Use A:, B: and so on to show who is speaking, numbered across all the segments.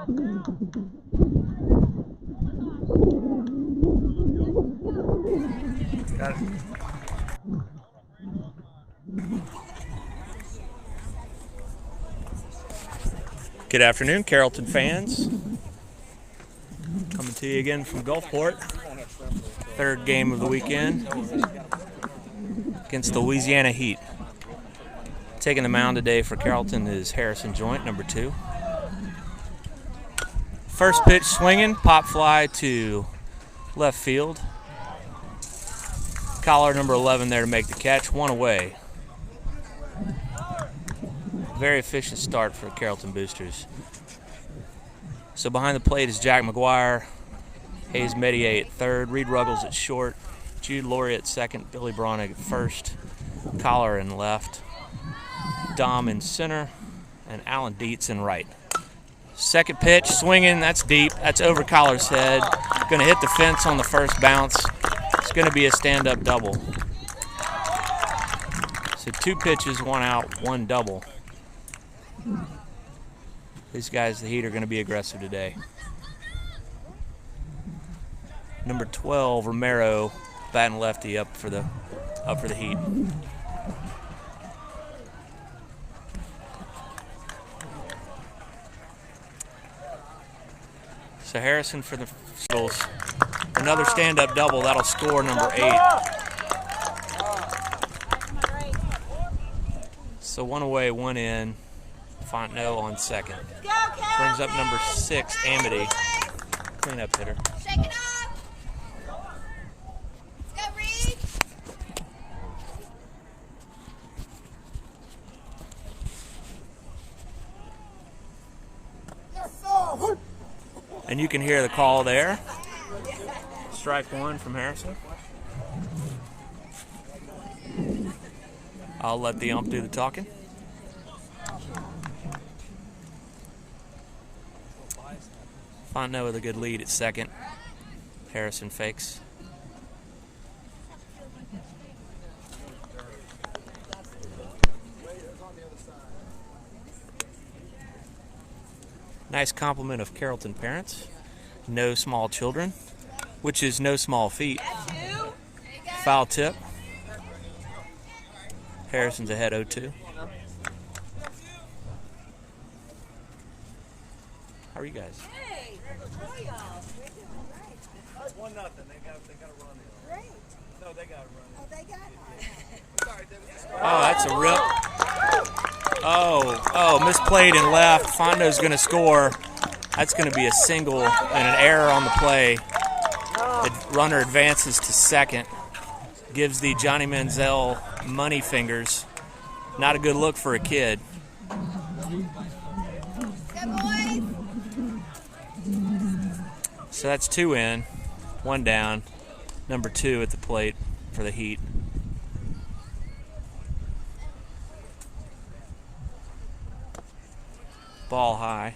A: Got it. Good afternoon, Carrollton fans. Coming to you again from Gulfport. Third game of the weekend against the Louisiana Heat. Taking the mound today for Carrollton is Harrison Joint, number 2. First pitch swinging, pop fly to left field. Collar number 11 there to make the catch, 1 away. Very efficient start for Carrollton boosters. So behind the plate is Jack McGuire, Hayes Medier at third, Reed Ruggles at short, Jude Laurie at second, Billy Bronick at first, Collar in left, Dom in center, and Alan Dietz in right. Second pitch, swinging, that's deep, that's over Collar's head. Going to hit the fence on the first bounce. It's going to be a stand-up double. So 2 pitches, 1 out, 1 double. These guys, the Heat, are going to be aggressive today. Number 12, Romero, batting lefty, up for the Heat. So Harrison for the Eagles. Another stand-up double. That'll score number 8. So 1 away, 1 in. Fontenot on second. Brings up number 6, Amity. Cleanup hitter.
B: Shake it up. Let's go, Reed.
A: And you can hear the call there. Strike 1 from Harrison. I'll let the ump do the talking. Fontenot with a good lead at second. Harrison fakes. Nice compliment of Carrollton parents. No small children, which is no small feat. Foul tip. Harrison's ahead 0-2. How are you guys?
B: Hey, how are y'all?
C: It's 1-0. They got to run it.
B: Great.
C: No, they got to run it.
B: Oh, they got it.
C: Sorry,
A: Oh, that's a rip. Oh, misplayed and left. Fondo's going to score. That's going to be a single and an error on the play. The runner advances to second. Gives the Johnny Manziel money fingers. Not a good look for a kid.
B: Good boys.
A: So that's 2 in, 1 down. Number 2 at the plate for the Heat. Ball high.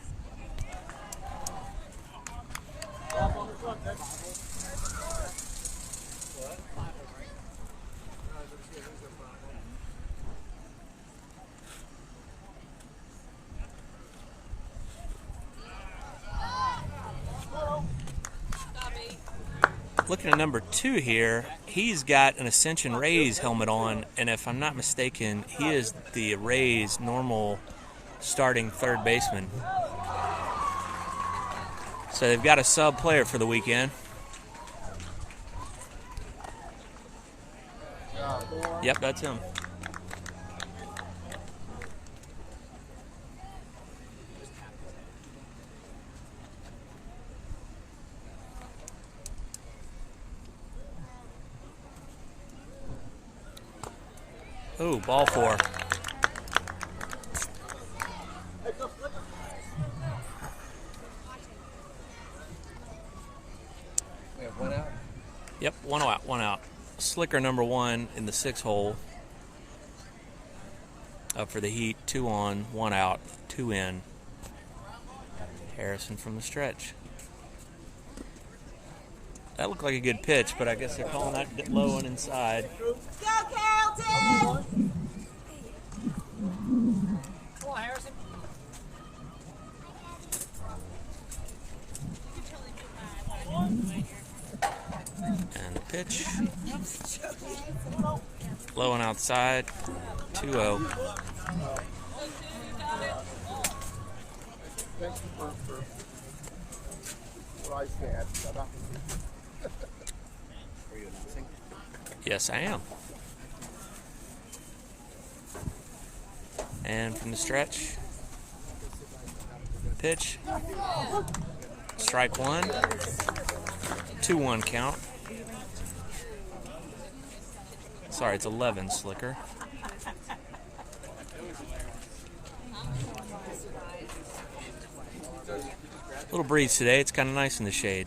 A: Looking at number 2 here, he's got an Ascension Rays helmet on, and if I'm not mistaken, he is the Rays' normal starting third baseman. So they've got a sub player for the weekend. Yep, that's him. Ooh, ball 4.
C: We have 1 out?
A: Yep, 1 out. Slicker number 1 in the 6 hole. Up for the Heat, 2 on, 1 out, 2 in. Harrison from the stretch. That looked like a good pitch, but I guess they're calling that low and inside.
B: Go, Carrollton!
C: Come on, Harrison.
A: And the pitch. Low and outside. 2-0.
C: Are you announcing?
A: Yes, I am. And from the stretch. Pitch. Strike one. 2-1 count. Sorry, it's 11, Slicker. Little breeze today. It's kind of nice in the shade.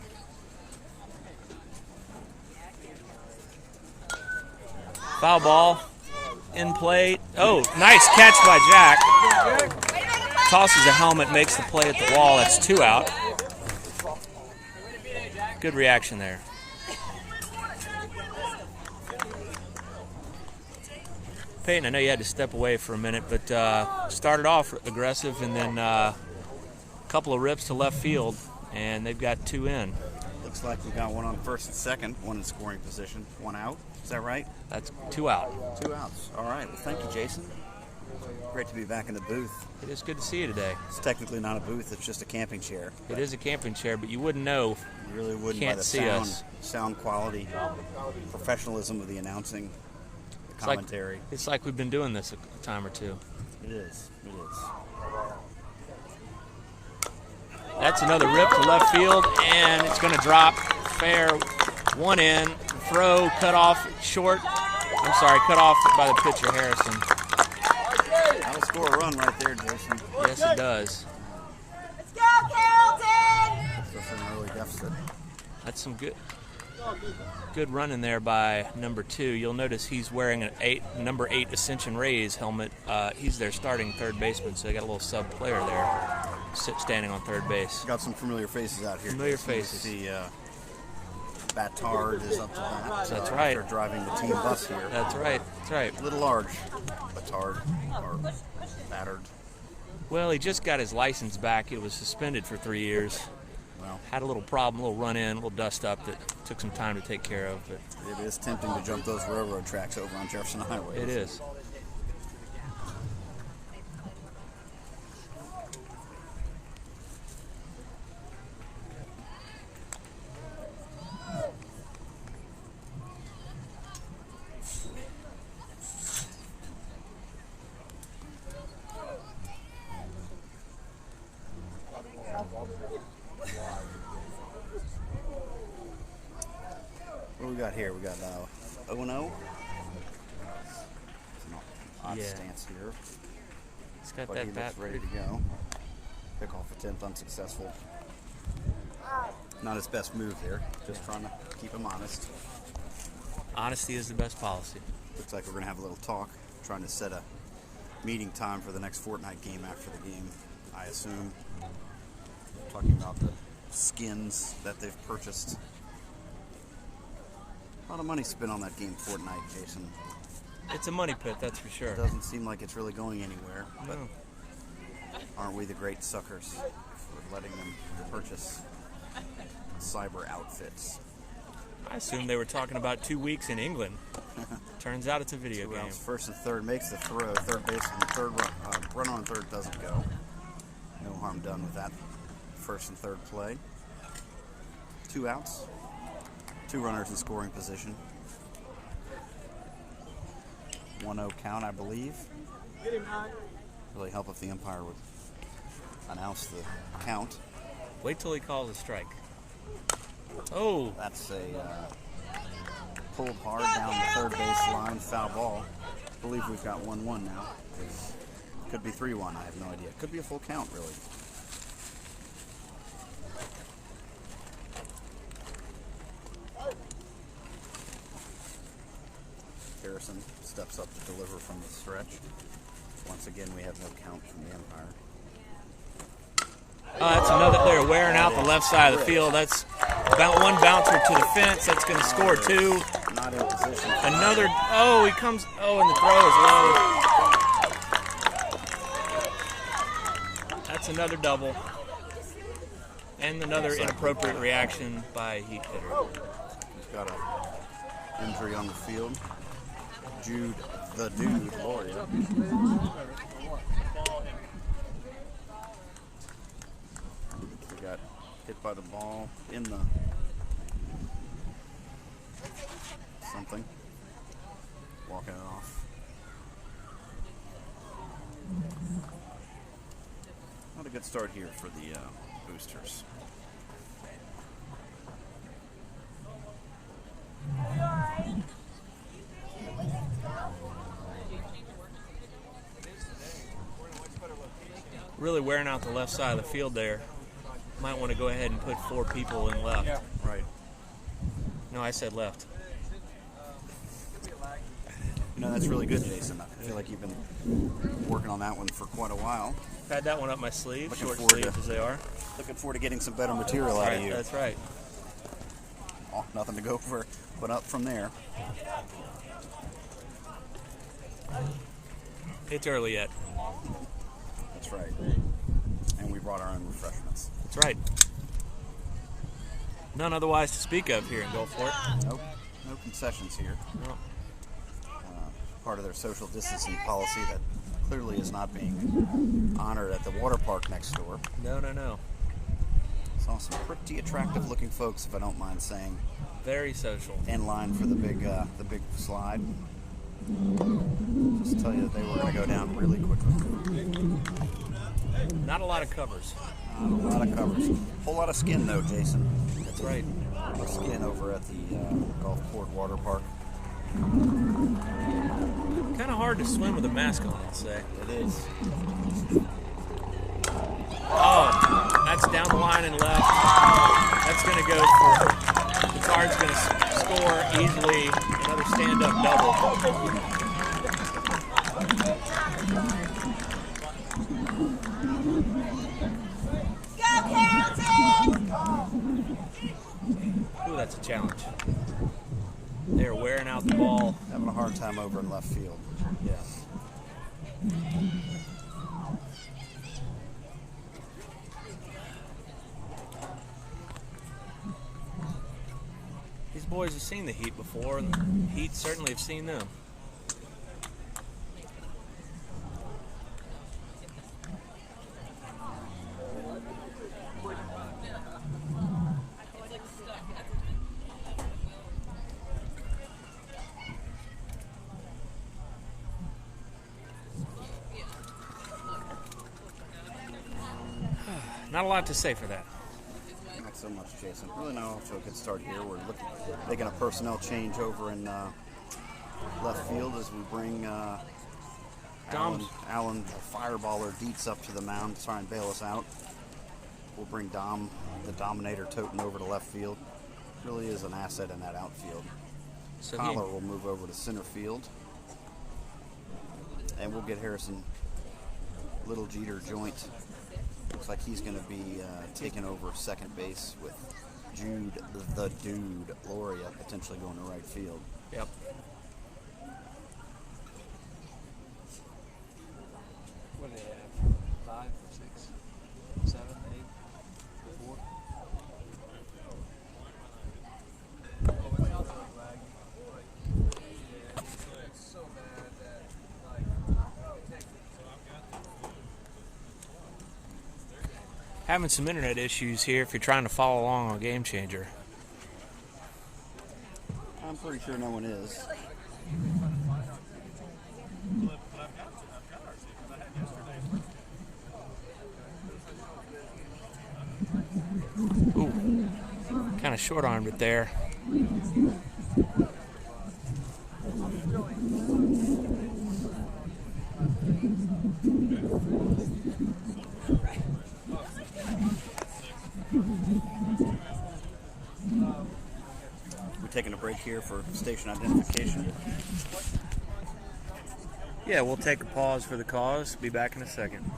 A: Foul ball. In play. Oh, nice catch by Jack. Tosses a helmet, makes the play at the wall. That's 2 out. Good reaction there. Peyton, I know you had to step away for a minute, but started off aggressive and then a couple of rips to left field, and they've got 2 in.
C: Looks like we got one on first and second, one in scoring position, 1 out. Is that right?
A: That's 2 out.
C: 2 outs. All right. Well, thank you, Jason. Great to be back in the booth.
A: It is good to see you today.
C: It's technically not a booth; it's just a camping chair.
A: It is a camping chair, but you wouldn't know.
C: You really wouldn't
A: Can't
C: by the
A: see us.
C: sound quality, professionalism of the announcing, the commentary.
A: It's like we've been doing this a time or two.
C: It is. It is.
A: That's another rip to left field, and it's going to drop fair. 1 in. Throw cut off short. I'm sorry, cut off by the pitcher, Harrison.
C: That'll score a run right there, Jason.
A: Yes, it does.
B: Let's go, Carrollton!
C: That's an early deficit.
A: That's some good run in there by number 2. You'll notice he's wearing an number 8 Ascension Rays helmet. He's their starting third baseman, so they got a little sub player there, standing on third base.
C: Got some familiar faces out here.
A: Familiar
C: Jason.
A: faces.
C: The Batard is up to bat.
A: That's right.
C: They're driving the team bus here.
A: That's right. That's right.
C: A little large, Batard or battered.
A: Well, he just got his license back. It was suspended for 3 years.
C: Well,
A: Had a little problem, a little run in, a little dust up that took some time to take care of. But
C: it is tempting to jump those railroad tracks over on Jefferson Highway.
A: it is.
C: What do we got here? We got 0-0. It's an odd
A: Yeah.
C: stance here.
A: He's got
C: But he
A: that bat
C: looks ready to go. Pick off a 10th unsuccessful. Not his best move there. Just trying to keep him honest.
A: Honesty is the best policy.
C: Looks like we're going to have a little talk. Trying to set a meeting time for the next fortnight game after the game, I assume. Talking about the skins that they've purchased. A lot of money spent on that game Fortnite, Jason.
A: It's a money pit, that's for sure.
C: It doesn't seem like it's really going anywhere, but
A: No.
C: aren't we the great suckers for letting them purchase cyber outfits?
A: I assumed they were talking about 2 weeks in England. Turns out it's a video
C: 2
A: game.
C: outs, first and third makes the throw. Third baseman, run on third doesn't go. No harm done with that first and third play. 2 outs. 2 runners in scoring position. 1-0 count, I believe. Really help if the umpire would announce the count.
A: Wait till he calls a strike. Oh,
C: That's a pulled hard down the third base line, foul ball. I believe we've got 1-1 now. Could be 3-1, I have no idea. Could be a full count, really. Harrison steps up to deliver from the stretch. Once again, we have no count from the umpire.
A: that's another. They're wearing out the left side of the field. That's about 1 bouncer to the fence. That's going to score 2.
C: Not in position.
A: Another. Oh, he comes. Oh, and the throw is low. That's another double. And another inappropriate reaction by a heat hitter.
C: He's got an injury on the field. Jude, the dude, Loria. He got hit by the ball in the something. Walking it off. Not a good start here for the Boosters.
A: Really wearing out the left side of the field there. Might want to go ahead and put 4 people in left.
C: Yeah. Right.
A: No, I said left.
C: You know, that's really good, Jason. I feel like you've been working on that one for quite a while.
A: Had that one up my sleeve,
C: Looking
A: short
C: forward
A: sleeves
C: to-
A: as they are.
C: Looking forward to getting some better material out of you.
A: That's right.
C: Oh, nothing to go for, but up from there.
A: It's early yet.
C: That's right. And we brought our own refreshments.
A: That's right. None otherwise to speak of here in Gulfport.
C: Nope. No concessions here.
A: No.
C: Part of their social distancing policy that clearly is not being honored at the water park next door.
A: No.
C: Saw some pretty attractive looking folks, if I don't mind saying,
A: Very social.
C: in line for the big slide. Just tell you that they were going to go down really quickly.
A: Not a lot of covers.
C: Not a lot of covers. Whole lot of skin though, Jason.
A: That's right.
C: Skin over at the Gulfport Water Park.
A: Kind of hard to swim with a mask on, I'd say.
C: It is.
A: Oh, that's down the line and left. That's going to go for, the card's going to score easily another stand-up double.
B: Go, Carrollton!
A: Ooh, that's a challenge. They're wearing out the ball.
C: Having a hard time over in left field.
A: Yes. These boys have seen the Heat before, and the Heat certainly have seen them. Not a lot to say for that.
C: Not so much, Jason. Really not off to a good start here. We're making a personnel change over in left field as we bring Alan Fireballer Dietz up to the mound to try and bail us out. We'll bring Dom, the Dominator Toten, over to left field. Really is an asset in that outfield.
A: So
C: Collar will move over to center field. And we'll get Harrison Little Jeter Joint. Looks like he's going to be taking over second base with Jude the Dude Loria potentially going to right field.
A: Yep.
D: What do they have? 5, 6, 7, 8, 4?
A: Having some internet issues here if you're trying to follow along on Game Changer.
C: I'm pretty sure no one is.
A: Ooh, kind of short-armed it there.
C: We're taking a break here for station identification.
A: Yeah, we'll take a pause for the cause. Be back in a second.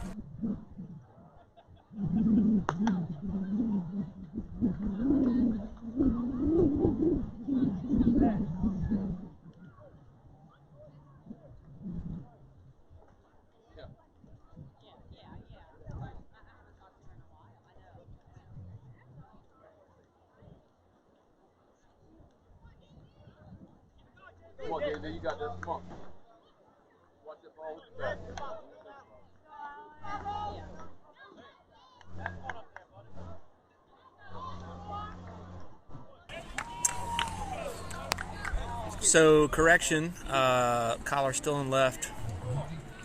E: then you got this. Come on. Watch it ball with the back.
A: So, correction, Collar still in left,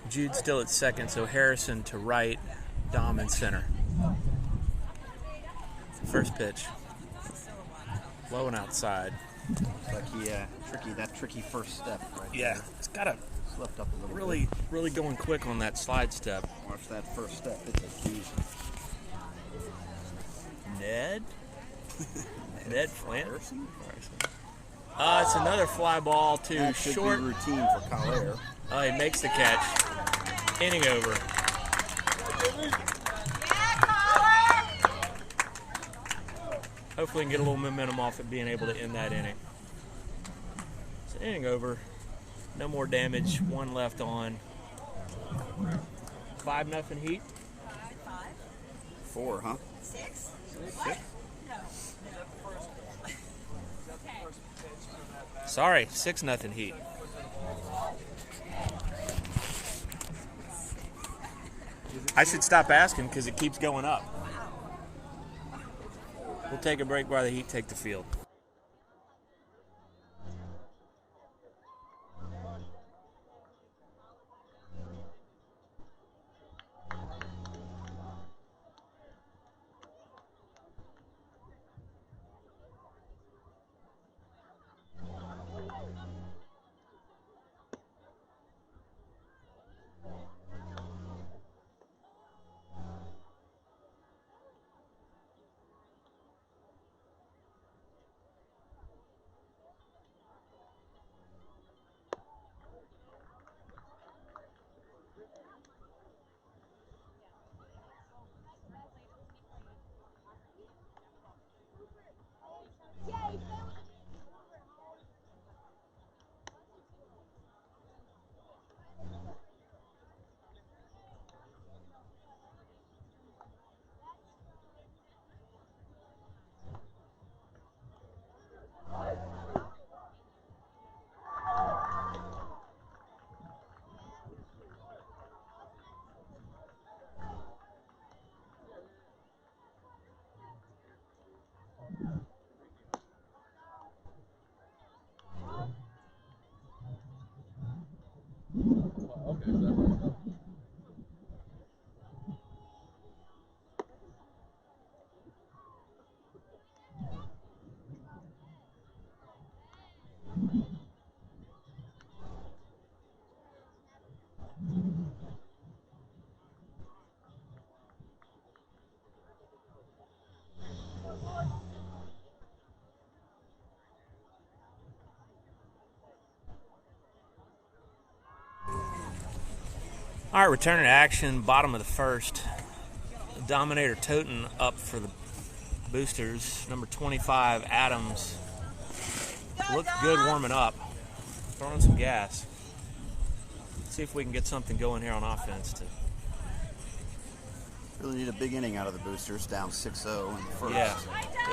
A: Jude still at second, so Harrison to right, Dom in center. First pitch. Low and outside.
C: It's like that tricky first step right
A: Yeah,
C: there.
A: it's got to
C: Slipped up a little
A: really,
C: bit.
A: really going quick on that slide step.
C: Watch that first step. It's a doozy.
A: Ned? Ned Flint?
C: Harrison?
A: It's another fly ball to
C: That should
A: short.
C: be routine for Collier.
A: He makes the catch. Inning over.
B: Yeah, Collar.
A: Hopefully we can get a little momentum off it being able to end that inning. So inning over. No more damage. One left on. 5-0 Heat.
C: 4, huh?
B: 6.
C: 6?
A: Sorry, 6-0 Heat. I should stop asking because it keeps going up. We'll take a break while the Heat take the field. All right, returning to action, bottom of the first. Dominator Toten up for the Boosters. Number 25, Adams. Looked good warming up. Throwing some gas. See if we can get something going here on offense.
C: Really need a big inning out of the Boosters, down 6-0 in the first.
A: Yeah,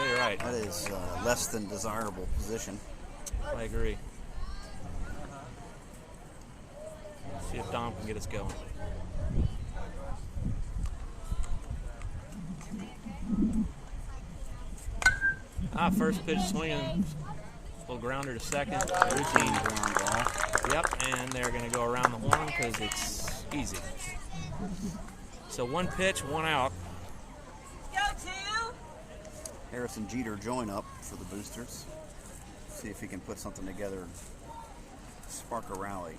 A: you're right.
C: That is less than desirable position.
A: I agree. See if Dom can get us going. First pitch swinging. Little grounder to second.
C: Routine ground ball.
A: Yep, and they're going to go around the horn because it's easy. So one pitch, one out.
B: Go 2.
C: Harrison Jeter join up for the Boosters. See if he can put something together and spark a rally.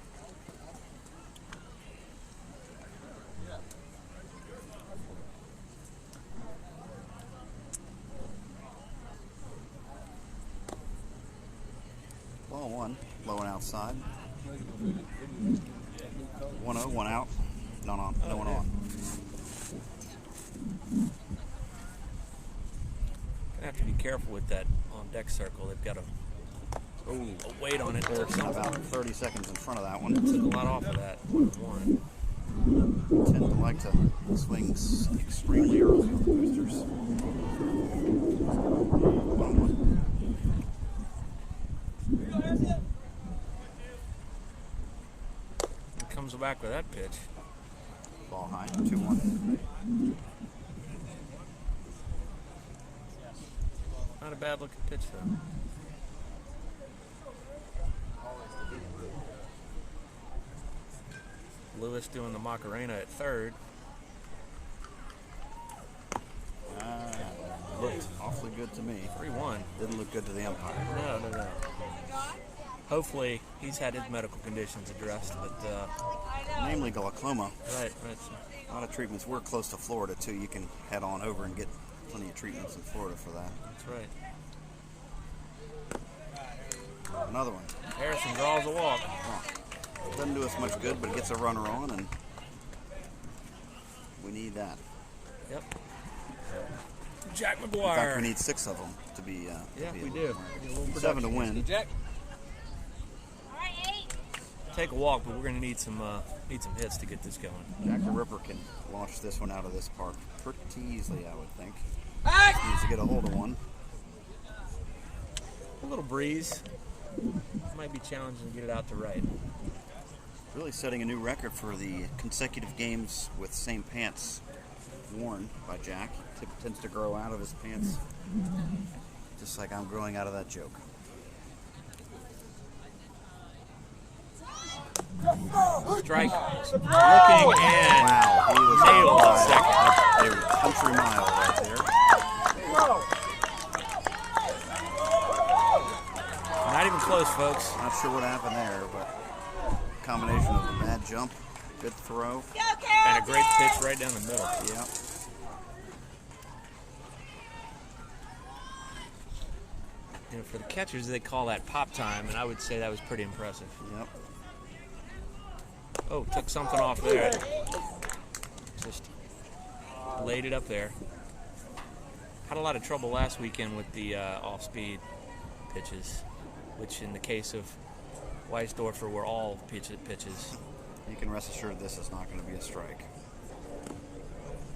C: Ball 1, low and outside. 1-0, 1 out. No one on.
A: Gonna have to be careful with that on deck circle. They've got a weight on it.
C: They're about 30 seconds in front of that one.
A: Took a lot off of that. One.
C: Tend to like to swing extremely early with the Boosters. 1-1.
A: back with that pitch.
C: Ball high, 2-1.
A: Not a bad looking pitch though. Lewis doing the Macarena at third.
C: Looked awfully good to me.
A: 3-1.
C: Didn't look good to the umpire.
A: No. Hopefully he's had his medical conditions addressed, but
C: Namely glaucoma.
A: right.
C: A lot of treatments. We're close to Florida too. You can head on over and get plenty of treatments in Florida for that.
A: That's right.
C: Another one.
A: Harrison draws a walk.
C: Doesn't do us much good, but it gets a runner on, and we need that.
A: Yep. Jack
C: In
A: McGuire.
C: fact, we need 6 of them to be.
A: Yeah,
C: to be
A: we
C: able
A: do.
C: to-
A: Need a little
C: 7 to
A: production.
C: win.
D: Jack.
B: All right, 8.
A: Take a walk, but we're going to need some hits to get this going.
C: Jack the Ripper can launch this one out of this park pretty easily, I would think.
B: Back.
C: Needs to get a hold of one.
A: A little breeze. Might be challenging to get it out to right.
C: Really setting a new record for the consecutive games with same pants worn by Jack. He tends to grow out of his pants, just like I'm growing out of that joke.
A: Strike. Looking and
C: Wow, he was
A: nailed
C: by
A: second.
C: a country mile right there.
A: Not even close, folks.
C: Not sure what happened there, but combination of a bad jump, good throw.
B: Go,
A: And a
B: Carrollton.
A: great pitch right down the middle.
C: Yep.
A: You know, for the catchers, they call that pop time, and I would say that was pretty impressive.
C: Yep.
A: Oh, took something off there. Just laid it up there. Had a lot of trouble last weekend with the off-speed pitches, which in the case of Weisdorfer were all pitches.
C: You can rest assured this is not going to be a strike.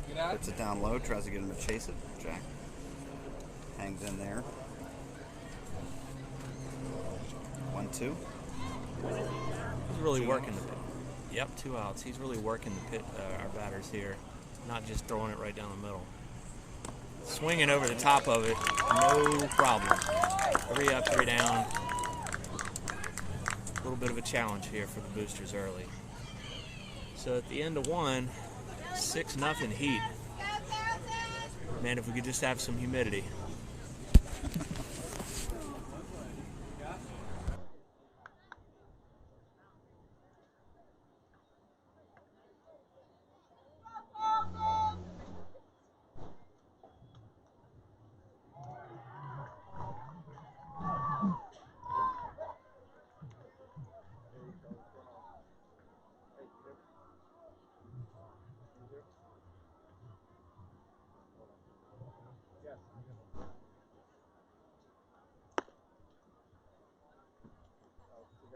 D: Get out.
C: Puts it down low, tries to get him to chase it. Jack hangs in there. 1-2.
A: He's really working the pit. Yep, 2 outs. He's really working the pit, our batters here, not just throwing it right down the middle. Swinging over the top of it, no problem. 3 up, 3 down. A little bit of a challenge here for the Boosters early. So at the end of 1, 6-0 Heat. Man, if we could just have some humidity.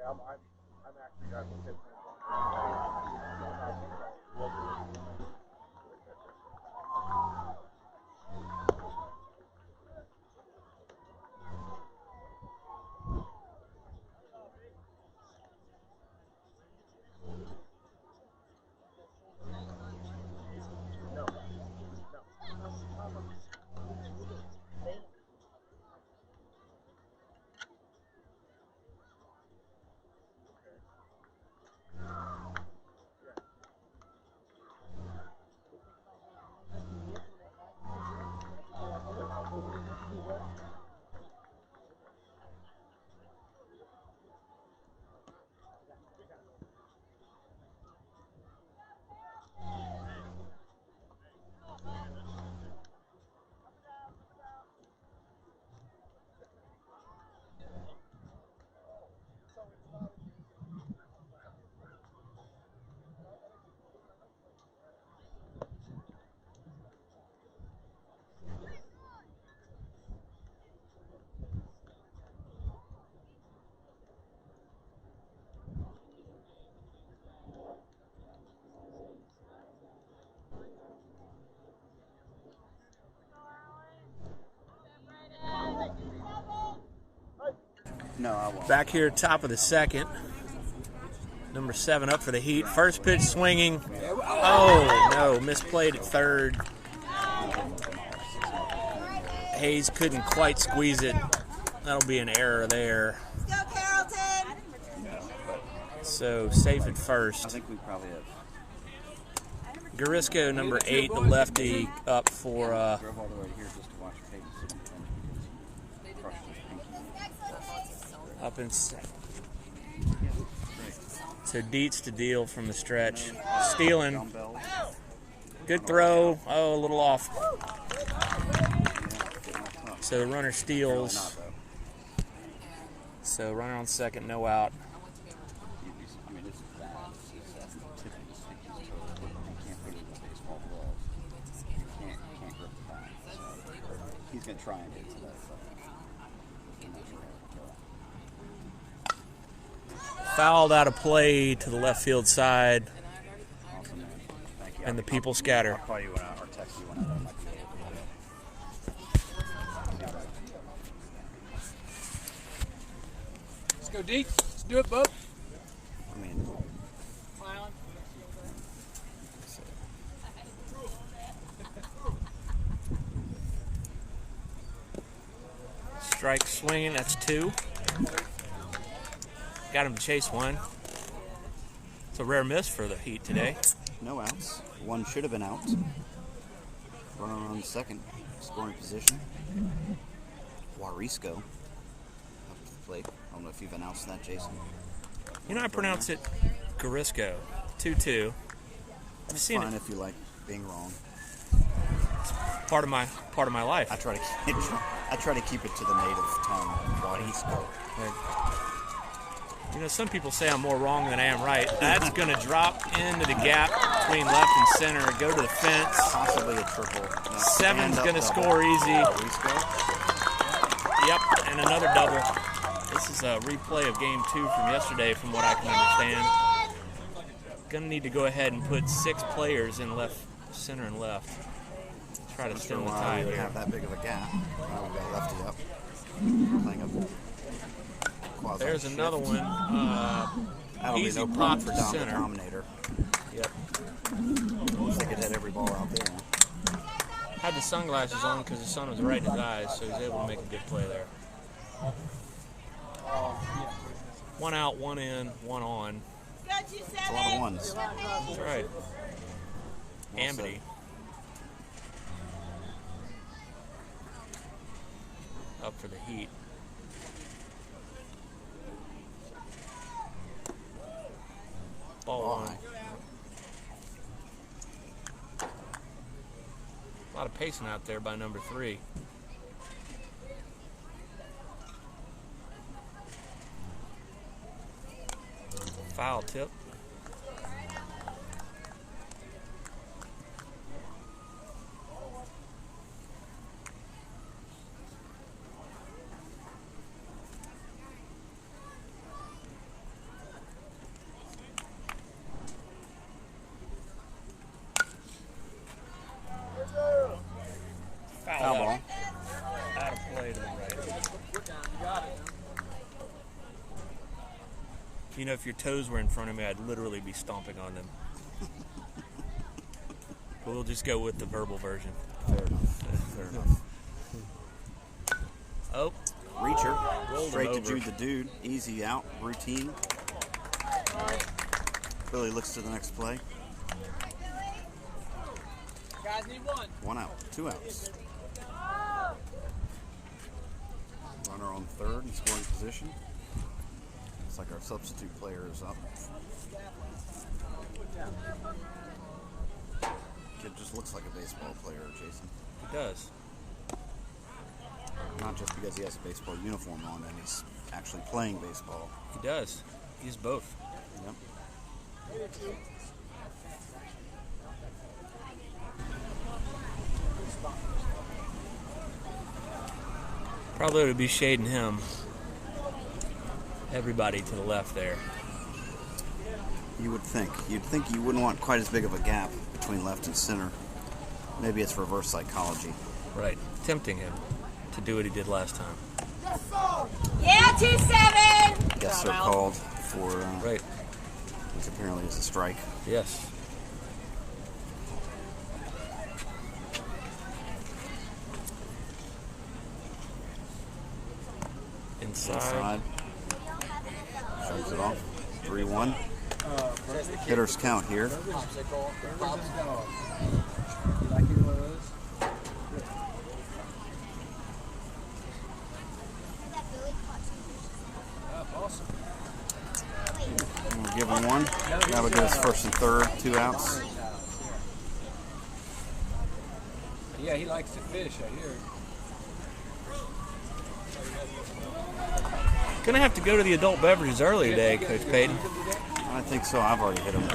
E: I'm actually got the 15
C: No, I won't.
A: Back here, top of the second. Number 7 up for the Heat. First pitch swinging. Oh, no. Misplayed at third. Hayes couldn't quite squeeze it. That'll be an error there.
B: Let's go, Carrollton.
A: So safe at
C: I
A: first.
C: think we probably have.
A: Garisco, number 8, the lefty, up for
C: Drove all the way here just to watch Peyton sit in front of his pinky.
A: up in. So Dietz to deal from the stretch. Stealing.
C: Dumbbells.
A: Good throw. Oh, a little off. So the runner steals. So runner on second, no out.
C: I mean, it's bad. It's tipping his toe. You can't put it in the baseball gloves. You can't grip the bat. So he's going to try and hit to that.
A: Fouled out of play to the left field side,
C: Awesome, man. Thank you.
A: and the people scatter.
C: I'll call you when or text you when I might be able to.
D: Let's go deep. Let's do it, bub.
C: I mean,
D: Smiling.
A: Strike swinging, that's 2. Got him to chase one. It's a rare miss for the Heat today.
C: no outs. One should have been out. Runner on second, scoring position. Warisco up to the plate. I don't know if you've announced that, Jason.
A: You know, I pronounce it Garisco. 2-2. I've seen
C: Fine
A: it.
C: if you like being wrong.
A: Part of my life.
C: I try to keep it to the native tongue. Warisco.
A: You know, some people say I'm more wrong than I am right. That's going to drop into the gap between left and center, go to the fence.
C: Possibly a triple. No,
A: 7's going to
C: double.
A: score easy.
C: Warisco.
A: Yep, and another double. This is a replay of game 2 from yesterday, from what I can understand. Going to need to go ahead and put 6 players in left, center, and left. Try to
C: I'm
A: stem
C: sure
A: the
C: why
A: tide
C: we would
A: here.
C: have that big of a gap. Now we've got lefty up. Playing a quasi
A: There's
C: shift.
A: another one.
C: That'll be
A: Easy
C: no
A: pop
C: problem
A: to
C: for Dom the
A: center.
C: Dominator.
A: Yep.
C: They could hit every ball out there.
A: Had the sunglasses on because the sun was right in his eyes, so he was able to make a good play there. 1 out, 1 in, 1 on.
B: Go, 2-7.
C: It's a lot of ones.
A: That's right.
C: Well
A: Amity. Up for the Heat. Ball 1. A lot of pacing out there by number 3. Foul tip.
C: Foul ball.
A: Out of play to the right. You know, if your toes were in front of me, I'd literally be stomping on them. But we'll just go with the verbal version.
C: Fair enough. Fair enough.
A: Oh,
C: Reacher.
A: Rolled him
C: Straight to
A: over.
C: Jude the Dude. Easy out. Routine. Billy looks to the next play.
D: Guys need one.
C: 1 out. 2 outs. Runner on third in scoring position. Looks like our substitute player is up. Kid just looks like a baseball player, Jason.
A: he does.
C: Not just because he has a baseball uniform on and he's actually playing baseball.
A: He does. He's both.
C: Yep.
A: Probably would be shading him. Everybody to the left there.
C: You would think. You'd think you wouldn't want quite as big of a gap between left and center. Maybe it's reverse psychology.
A: Right. Tempting him to do what he did last time.
B: Yeah, 2-7.
C: Guests are called for
A: Right.
C: which apparently is a strike.
A: Yes. Inside.
C: Shoves it off. 3-1. Hitters count here. We'll give him one. That would go as first and third, 2 outs.
D: Yeah, he likes to fish, I hear.
A: Gonna have to go to the adult beverages early today, Coach Payton.
C: I think so. I've already hit him.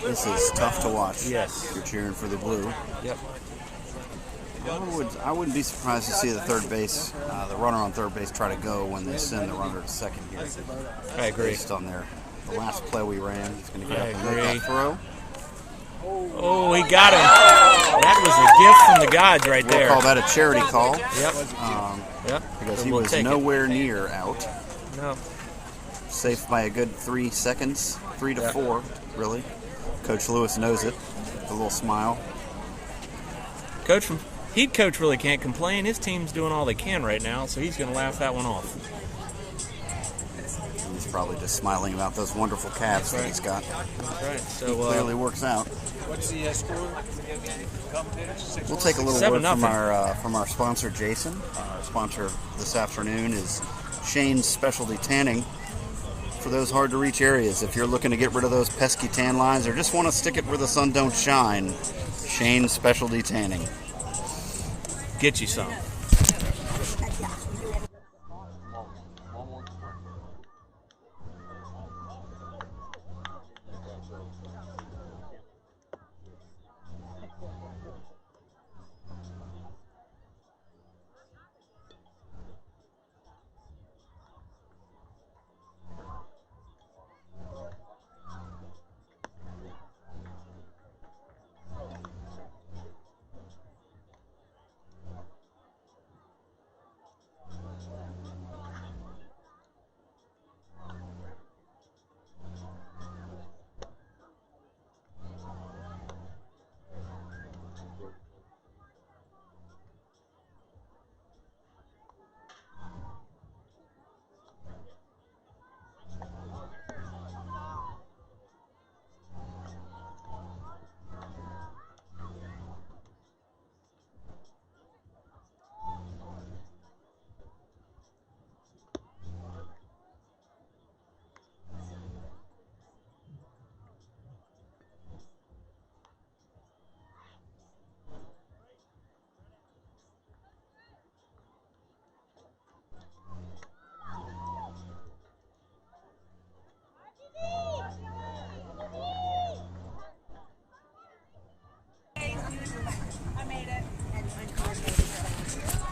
C: This is tough to watch.
A: Yes.
C: You're cheering for the blue.
A: Yep.
C: I wouldn't be surprised to see the runner on third base try to go when they send the runner to second here.
A: I agree.
C: Based on the last play we ran, he's going to get up and
A: agree.
C: make that throw.
A: Oh, he got him. That was a gift from the gods right there.
C: We'll call that a charity call.
A: Yep. Yep.
C: Because
A: So
C: he
A: we'll
C: was
A: take it.
C: nowhere near out.
A: No.
C: Safe by a good 3 seconds, 3 to 4, really. Coach Lewis knows it. With a little smile.
A: Heat coach really can't complain. His team's doing all they can right now, so he's going to laugh that one off.
C: He's probably just smiling about those wonderful calves that he's got.
A: That's right. So
C: He clearly works out.
D: What's the score?
C: We'll take a little
A: 7-0.
C: word from our sponsor, Jason. Our sponsor this afternoon is Shane's Specialty Tanning. For those hard-to-reach areas, if you're looking to get rid of those pesky tan lines or just want to stick it where the sun don't shine, Shane's Specialty Tanning.
A: get you some.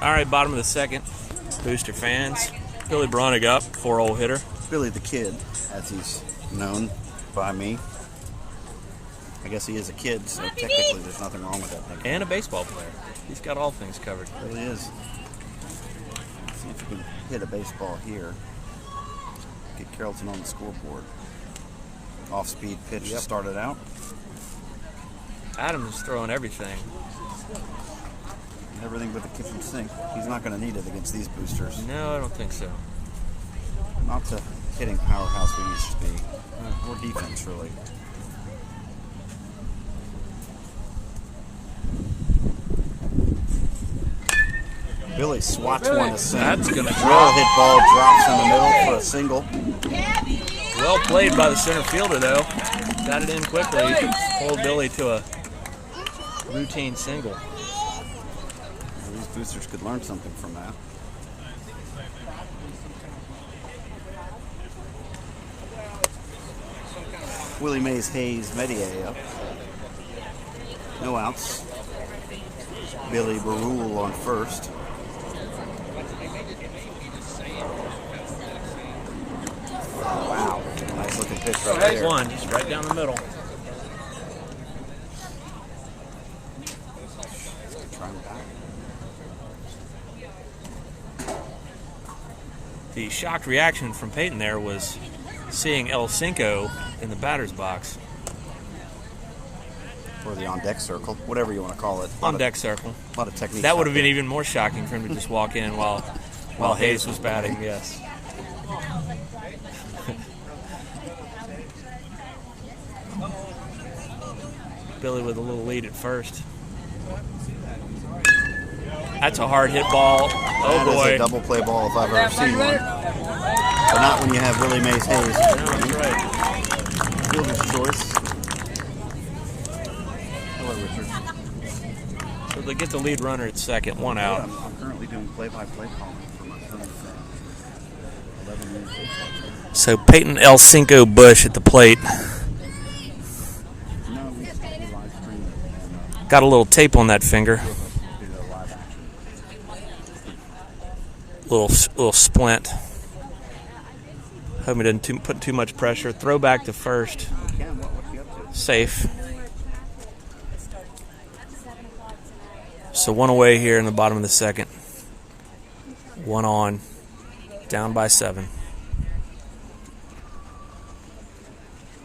A: All right, bottom of the second. Booster fans. Billy Bronig up, 4-hole hitter.
C: Billy the Kid, as he's known by me. I guess he is a kid, so technically there's nothing wrong with that nickname.
A: And a baseball player. He's got all things covered.
C: It really is. Let's see if we can hit a baseball here. Get Carrollton on the scoreboard. Off-speed pitch started out.
A: Adam's throwing everything.
C: Everything but the kitchen sink. He's not going to need it against these boosters.
A: No, I don't think so.
C: Not the hitting powerhouse we used to be. More defense, really. Billy swats one to center.
A: That's going to
C: Well
A: drop.
C: hit ball drops in the middle for a single.
A: Well played by the center fielder, though. Got it in quickly. Pulled Billy to a routine single.
C: These boosters could learn something from that. Willie Mays Hayes Medier up. No outs. Billy Barul on first. Wow. Nice looking pitch right there.
A: One, just right down the middle.
C: Trying back.
A: The shocked reaction from Peyton there was seeing El Cinco in the batter's box.
C: Or the on-deck circle, whatever you want to call it.
A: On deck circle.
C: A lot of technique.
A: That would have been even more shocking for him to just walk in while Hayes was batting. Yes. Billy with a little lead at first. That's a hard hit ball. Oh
C: That
A: boy.
C: is a double play ball if I've ever seen one. But not when you have Willie Mays Hayes.
A: That's right.
C: Fielder's choice. Hello, Richard.
A: So they get the lead runner at second, one out.
C: I'm currently doing play-by-play calling for my son's 11 years old.
A: So Peyton El Cinco Bush at the plate.
C: No, we live stream it and
A: Got a little tape on that finger.
C: do the live action.
A: Little splint. Hope he didn't put too much pressure. Throw back to first.
C: Cam, what you up to?
A: Safe. So one away here in the bottom of the second. One on. Down by 7.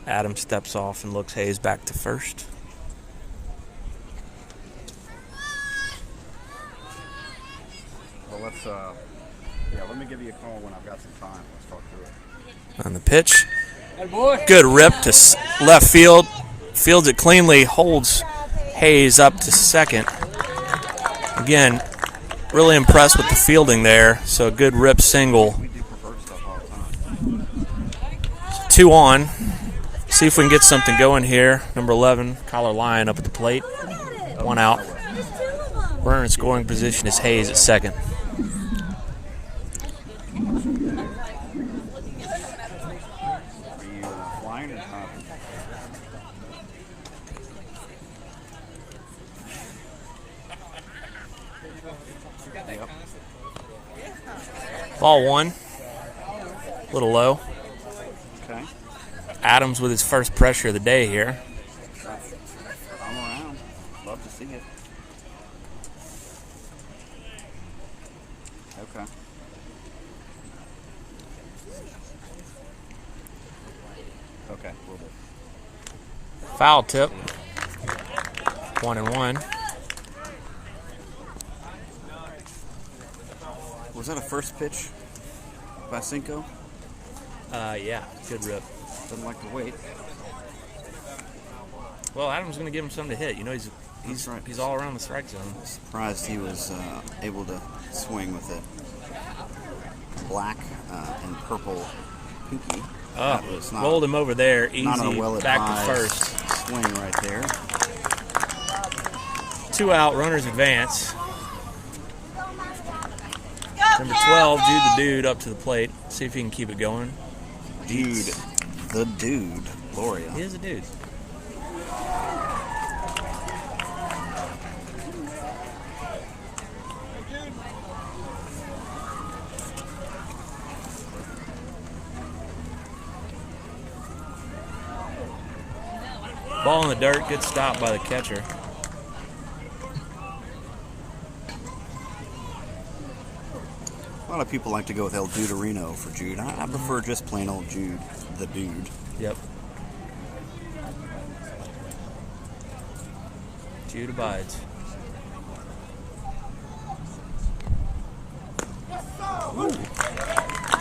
A: Adam steps off and looks Hayes back to first.
C: Well, let me give you a call when I've got some time. Let's talk through it.
A: On the pitch. Good rip to left field. Fields it cleanly. Holds Hayes up to second. Again, really impressed with the fielding there. So a good rip single.
C: We do prefer stuff all the time.
A: 2 on. See if we can get something going here. Number 11, Collar Lyon up at the plate. 1 out. Runner in scoring position is Hayes at second.
C: Are you flying or hopping? Yep.
A: Ball 1. A little low.
C: Okay.
A: Adams with his first pressure of the day here.
C: I'm around. Love to see it. Okay. Okay, we'll do.
A: Foul tip. 1-1.
C: Was that a first pitch by Cinco?
A: Yeah, good rip.
C: Doesn't like to wait.
A: Well, Adams going to give him something to hit. You know,
C: That's right.
A: he's all around the strike zone.
C: Surprised he was able to swing with a black and purple pinky. That was not,
A: Rolled him over there, easy,
C: not a
A: back to
C: well-advised
A: first.
C: swing right there.
A: 2 out, runners advance.
B: Go,
A: Number 12, Jude the
B: Carrollton!
A: Dude up to the plate. See if he can keep it going.
C: Dude, the dude, Gloria.
A: He is a dude. Ball in the dirt, good stop by the catcher.
C: A lot of people like to go with El Duderino for Jude. I prefer just plain old Jude, the dude.
A: Yep. Jude abides. Ooh.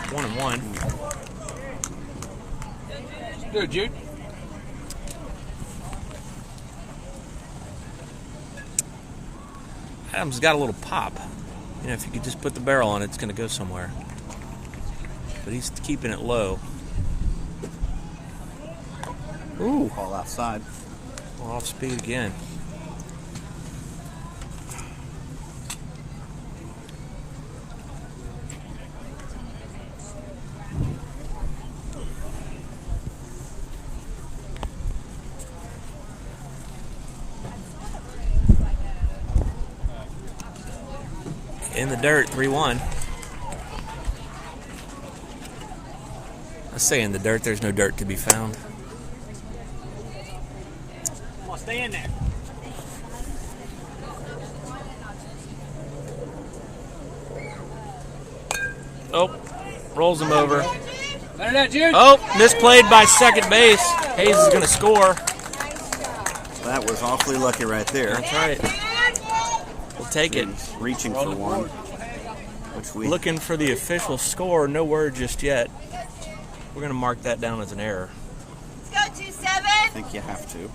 A: 1-1.
D: Do it, Jude.
A: Adams got a little pop. You know, if you could just put the barrel on it, it's going to go somewhere. But he's keeping it low.
C: Ooh, ball outside.
A: Off speed again. In the dirt, 3-1. I say in the dirt, there's no dirt to be found.
D: Come on, stay in there.
A: Oh, rolls him over.
D: Better that, Jude.
A: Oh, misplayed by second base. Hayes is going to score.
C: That was awfully lucky right there.
A: That's right. We'll take it.
C: Reaching for one. Which we
A: Looking for the official score. No word just yet. We're going to mark that down as an error.
B: Let's go 2-7.
C: I think you have to.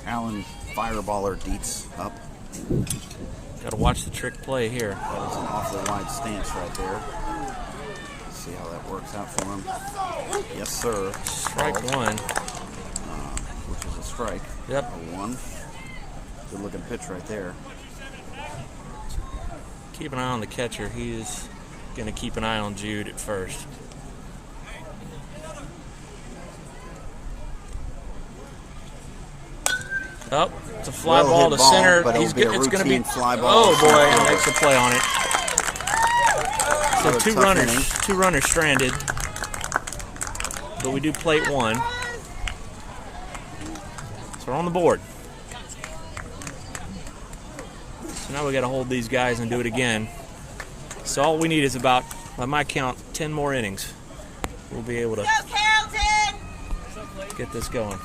C: Allen fireballer Dietz up.
A: Got to watch the trick play here.
C: That was an awfully wide stance right there. Let's see how that works out for him. Yes, sir.
A: Strike
C: Called,
A: one.
C: which is a strike.
A: Yep.
C: A one. Good looking pitch right there.
A: Keep an eye on the catcher. He is going to keep an eye on Jude at first. Oh, it's a fly
C: Well
A: ball
C: hit
A: to
C: ball,
A: center.
C: but it'll be a
A: It's going to be
C: routine fly ball.
A: Oh boy, and makes a play on it. So
C: Another tough inning.
A: two runners stranded. But we do plate one. So we're on the board. So now we got to hold these guys and do it again. So all we need is about, by my count, 10 more innings. We'll be able to
B: Go Carrollton.
A: get this going.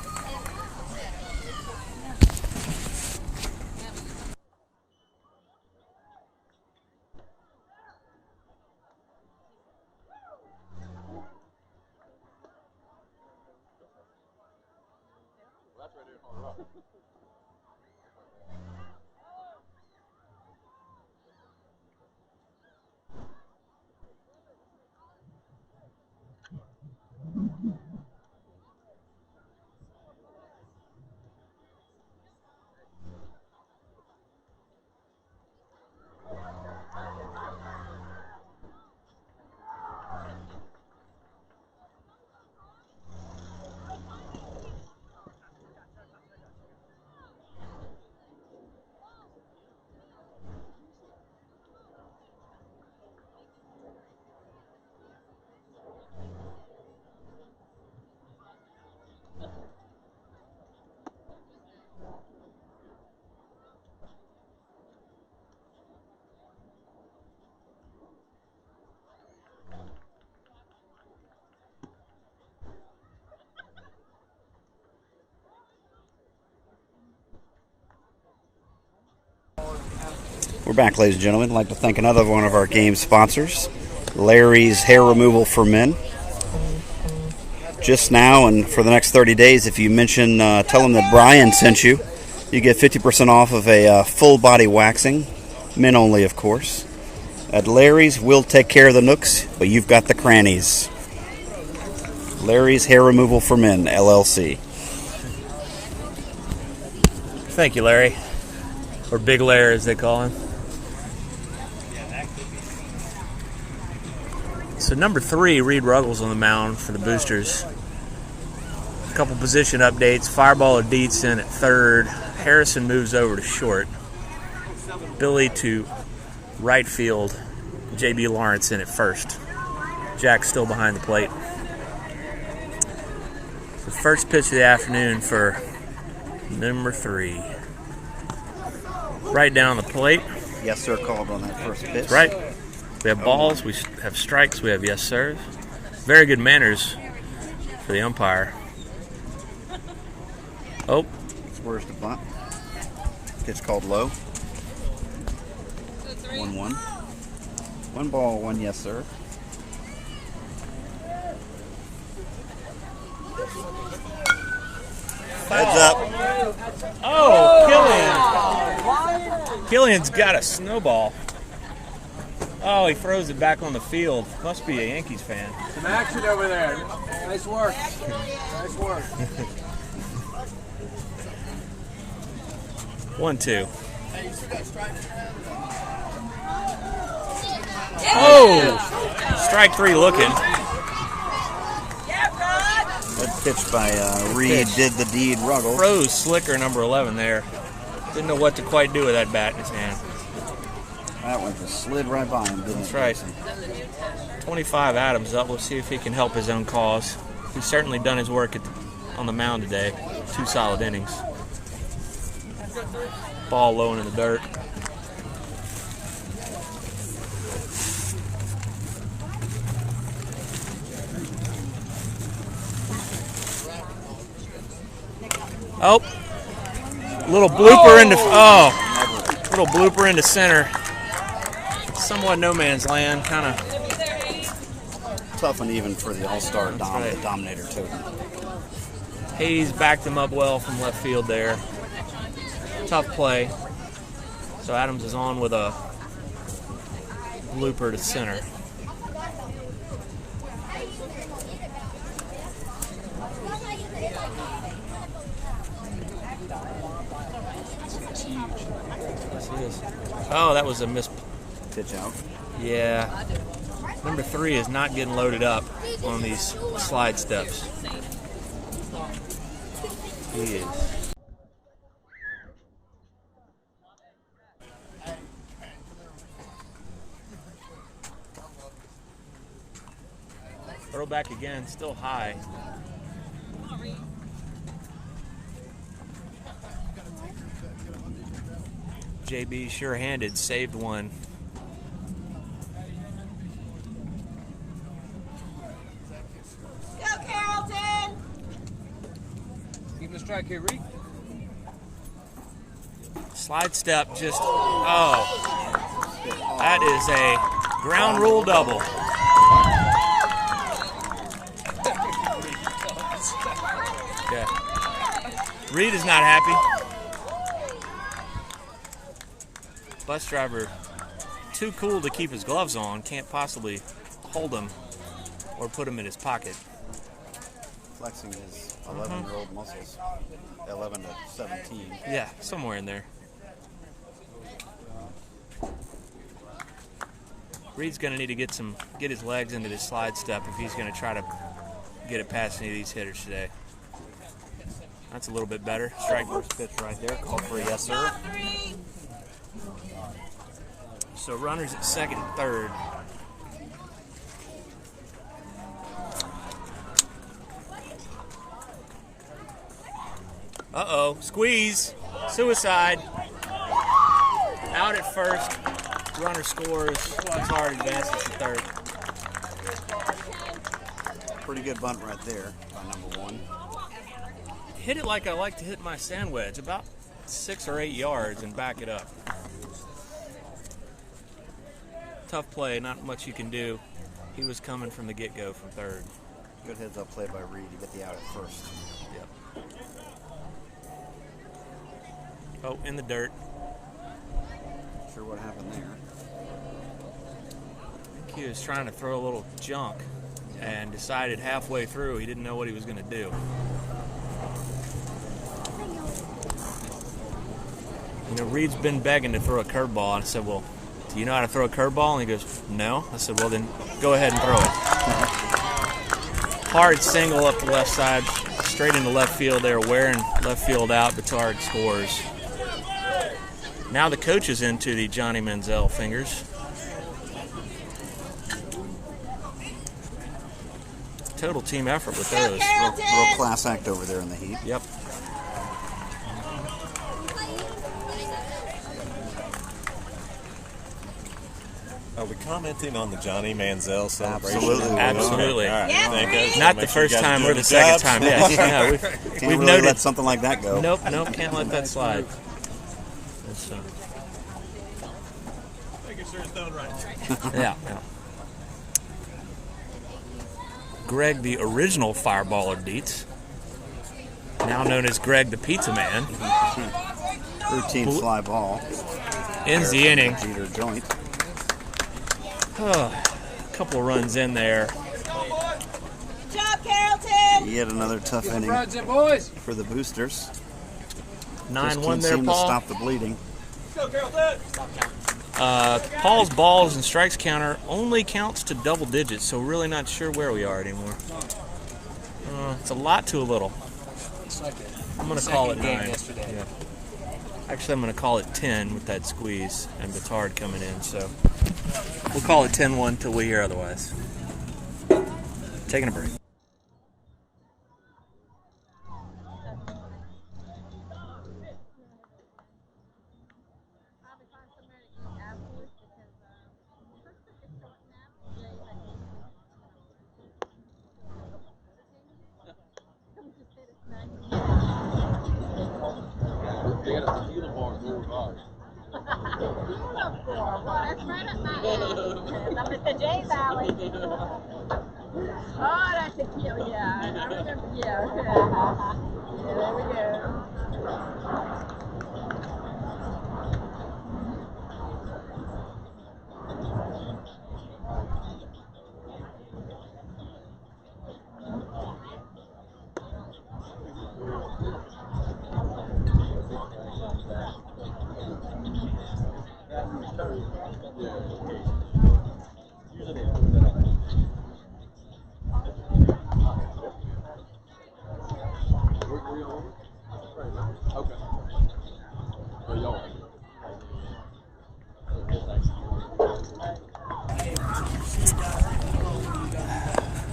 C: We're back, ladies and gentlemen. I'd like to thank another one of our game sponsors, Larry's Hair Removal for Men. Just now and for the next 30 days, if you mention, tell them that Brian sent you, you get 50% off of a full body waxing, men only, of course. At Larry's, we'll take care of the nooks, but you've got the crannies. Larry's Hair Removal for Men, LLC.
A: Thank you, Larry. Or Big Larry, as they call him. So number 3, Reed Ruggles on the mound for the Boosters. A couple position updates. Fireballer Dietz in at third. Harrison moves over to short. Billy to right field. J.B. Lawrence in at first. Jack's still behind the plate. The first pitch of the afternoon for number 3. Right down the plate.
C: Yes, sir, called on that first pitch.
A: Right. We have balls, we have strikes, we have yes sirs. Very good manners for the umpire. Oh.
C: Where's the bunt? Pitch called low. 1-1. 1 ball, 1 yes, sir. Heads up.
A: Oh, Killian. Killian's got a snowball. Oh, he throws it back on the field. Must be a Yankees fan.
D: Some action over there. Nice work. Nice work.
A: 1-2. Oh! Strike 3 looking.
C: That pitch by Reed did the deed, Ruggles.
A: Froze slicker number 11 there. Didn't know what to quite do with that bat in his hand.
C: That one just slid right by him, didn't it?
A: That's right. 25 Adams up. We'll see if he can help his own cause. He's certainly done his work on the mound today. 2 solid innings. Ball low and in the dirt. Oh, little blooper into little blooper into center. Somewhat no man's land, kind of
C: tough and even for the all-star
A: right.
C: dominator totem.
A: Hayes backed him up well from left field there. Tough play. So Adams is on with a blooper to center. Oh, that was a miss.
C: Pitch out.
A: Yeah. Number 3 is not getting loaded up on these slide steps. He is. Throw back again, still high. JB sure-handed, saved one.
B: Go, Carrollton!
D: Keep the strike here, Reed.
A: Slide step just, that is a ground rule double. Yeah. Reed is not happy. Bus driver, too cool to keep his gloves on, can't possibly hold them or put them in his pocket.
C: Flexing his 11-year-old muscles, 11 to 17.
A: Yeah, somewhere in there. Reed's going to need to get his legs into this slide step if he's going to try to get it past any of these hitters today. That's a little bit better. Strike.
C: First pitch right there, called for a yes, sir.
A: So runners at second and third. Uh-oh, squeeze, suicide. Out at first, runner scores, Petard advances to third.
C: Pretty good bunt right there by number 1.
A: Hit it like I like to hit my sand wedge, about 6 or 8 yards and back it up. Tough play, not much you can do. He was coming from the get-go from third.
C: Good heads-up play by Reed to get the out at first.
A: Yep. Oh, in the dirt.
C: Not sure what happened there.
A: I think he was trying to throw a little junk and decided halfway through he didn't know what he was going to do. You know, Reed's been begging to throw a curveball, and I said, well, do you know how to throw a curveball? And he goes, no. I said, well, then go ahead and throw it. Hard single up the left side, straight into left field there, wearing left field out. Petard scores. Now the coach is into the Johnny Manziel fingers. Total team effort with those.
C: Real class act over there in the heat.
A: Yep.
F: Are we commenting on the Johnny Manziel celebration?
C: Absolutely.
A: Absolutely.
F: All right.
B: Yeah.
F: Thank you.
A: Not the
F: Make sure you
A: first
F: guys are
A: time
F: doing
A: or the
F: your
A: second
F: jobs.
A: time. Yes. No,
C: Can't
A: we've
C: really
A: noted.
C: let something like that go.
A: Nope, can't let that slide. That's,
F: Making sure it's done right.
A: yeah. Greg, the original fireballer Dietz, now known as Greg the Pizza Man,
C: Routine fly ball.
A: ends the inning.
C: Jeter joint.
A: A couple of runs in there.
B: Good job, Carrollton!
C: Yet another tough inning
D: Runs in, boys.
C: for the boosters.
A: 9-1
C: Just
A: there,
C: seem to
A: Paul.
C: stop the bleeding.
A: Paul's balls and strikes counter only counts to double digits, so really not sure where we are anymore. It's a lot to a little.
D: It's like
A: I'm going to call it 9.
D: Yesterday.
A: Yeah. Actually, I'm going to call it 10 with that squeeze and Petard coming in, so we'll call it 10-1 till we hear otherwise. Taking a break.
B: That's right up my alley. Up at the J Valley. Oh, that's a cute, yeah. I remember, yeah. Yeah, there we go.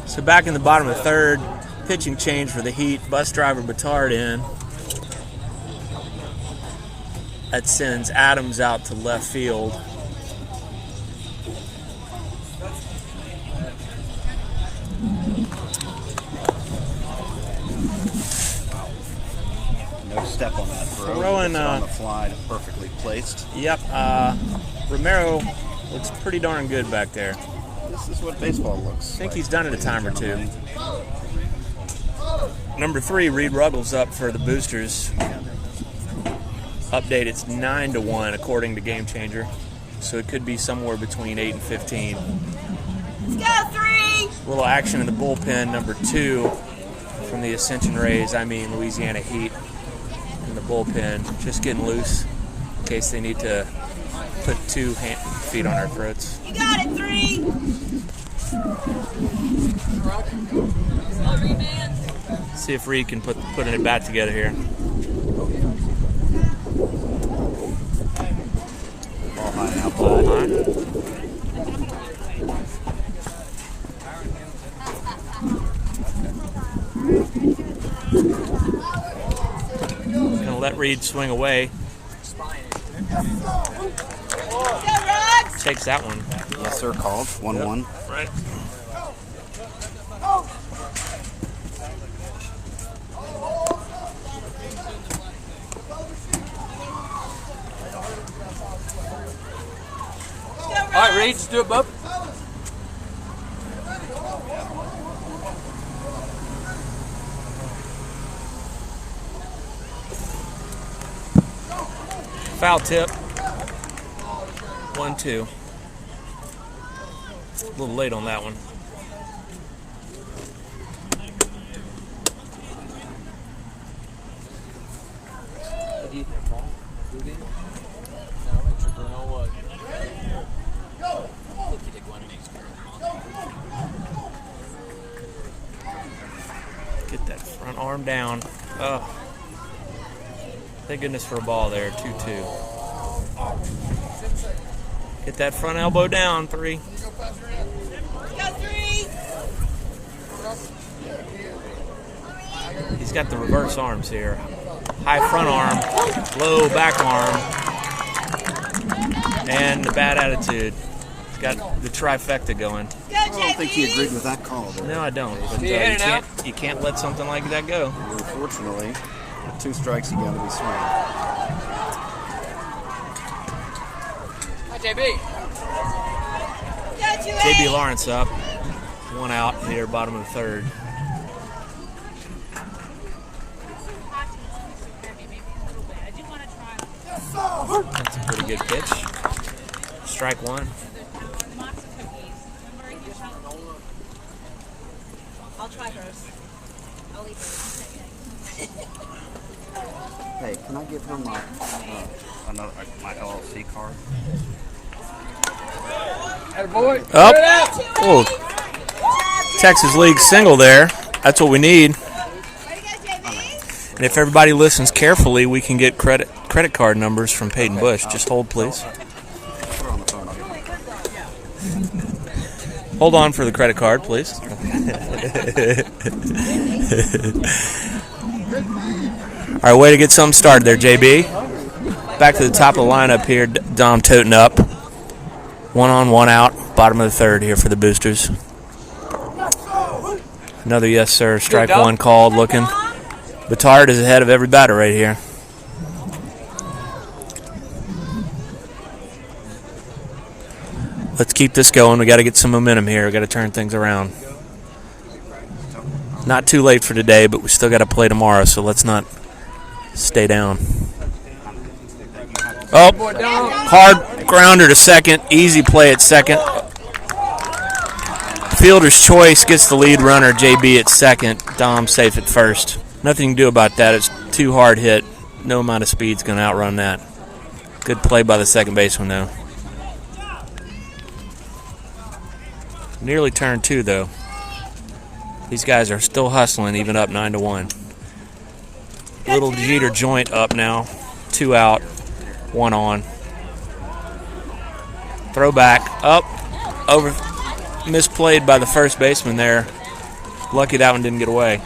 A: So back in the bottom of the third, pitching change for the Heat. Bus driver Batard in. That sends Adams out to left field.
C: No step on that throw.
A: Throwing,
C: on the fly, perfectly placed.
A: Yep, Romero looks pretty darn good back there.
C: This is what baseball looks.
A: I think
C: like,
A: he's done it a
C: ladies
A: time or
C: and
A: two.
C: gentlemen.
A: Number 3, Reed Ruggles up for the Boosters. Update, it's 9-1 according to Game Changer. So it could be somewhere between 8 and 15.
B: Let's go, 3!
A: A little action in the bullpen, number 2 from the Ascension Rays, Louisiana Heat in the bullpen. Just getting loose in case they need to put 2 feet on our throats.
B: You got it, 3!
A: See if Reed can put it back together here.
C: Ball high out.
A: Ball high. Gonna let Reed swing away. Takes that one.
C: Yes, sir. Called 1-1.
A: Right.
D: All right, Reed, just do it, bub.
A: Foul tip. 1-2. A little late on that one.
D: What do you think, Paul? Good in? No, extra burn on what?
A: Get that front arm down. Oh. Thank goodness for a ball there. 2-2. Get that front elbow down. 3.
B: Go, 3!
A: He's got the reverse arms here. High front arm, low back arm, and the bad attitude. He's got the trifecta going.
B: Go,
C: I don't
B: JB!
C: think he agreed with that call. There.
A: No, I don't. But
D: Yeah,
A: you can't let something like that go.
C: Unfortunately, with 2 strikes, you got to be swinging.
D: Hi, JB.
B: Go,
A: JB Lawrence up. 1 out here, bottom of the third. That's a pretty good pitch. Strike 1.
B: I'll try hers. I'll eat hers.
C: Hey, can I give him my LLC card?
D: Attaboy.
A: Up.
B: Go, 2-8!
A: Oh, Texas League single there. That's what we need.
B: Way to go, JB!
A: And if everybody listens carefully, we can get credit card numbers from Peyton Bush. Just hold, please.
C: Put her on the phone. I'll give her.
A: Hold on for the credit card, please. All right, way to get something started there, JB. Back to the top of the lineup here, Dom toting up. 1 on, 1 out, bottom of the third here for the Boosters. Another yes, sir. Strike 1 called, looking. Batard is ahead of every batter right here. Let's keep this going. We got to get some momentum here. We got to turn things around. Not too late for today, but we still got to play tomorrow, so let's not stay down. Oh, hard grounder to second. Easy play at second. Fielder's choice gets the lead runner, JB, at second. Dom safe at first. Nothing you can do about that. It's too hard hit. No amount of speed's going to outrun that. Good play by the second baseman, though. Nearly turned 2, though. These guys are still hustling, even up 9-1. Little Jeter joint up now. 2 out, 1 on. Throwback up, over, misplayed by the first baseman there. Lucky that one didn't get away.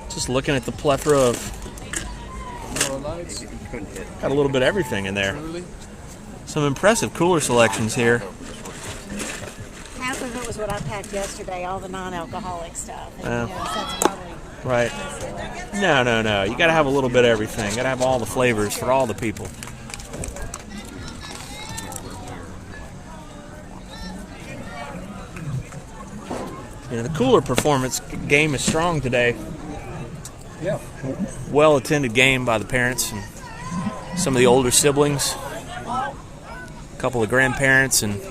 A: Just looking at the plethora of, got a little bit of everything in there. Some impressive cooler selections here.
G: Half of it was what I packed yesterday, all the non-alcoholic stuff. And,
A: Yeah.
G: so that's probably
A: Right. No. You got to have a little bit of everything. Got to have all the flavors for all the people. You know, the cooler performance game is strong today.
D: Yeah.
A: Well-attended game by the parents and some of the older siblings. A couple of grandparents and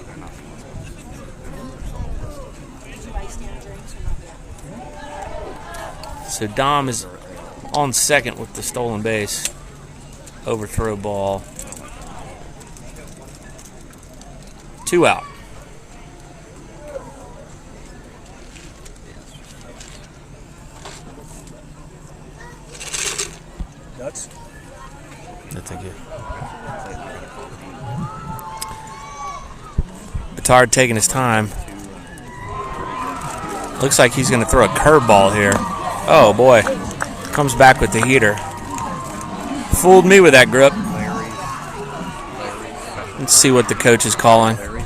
A: so Dom is on second with the stolen base. Overthrow ball. 2 out.
D: Nuts.
A: No, thank you. Batard taking his time. Looks like he's going to throw a curveball here. Oh, boy. Comes back with the heater. Fooled me with that grip. Let's see what the coach is calling. Going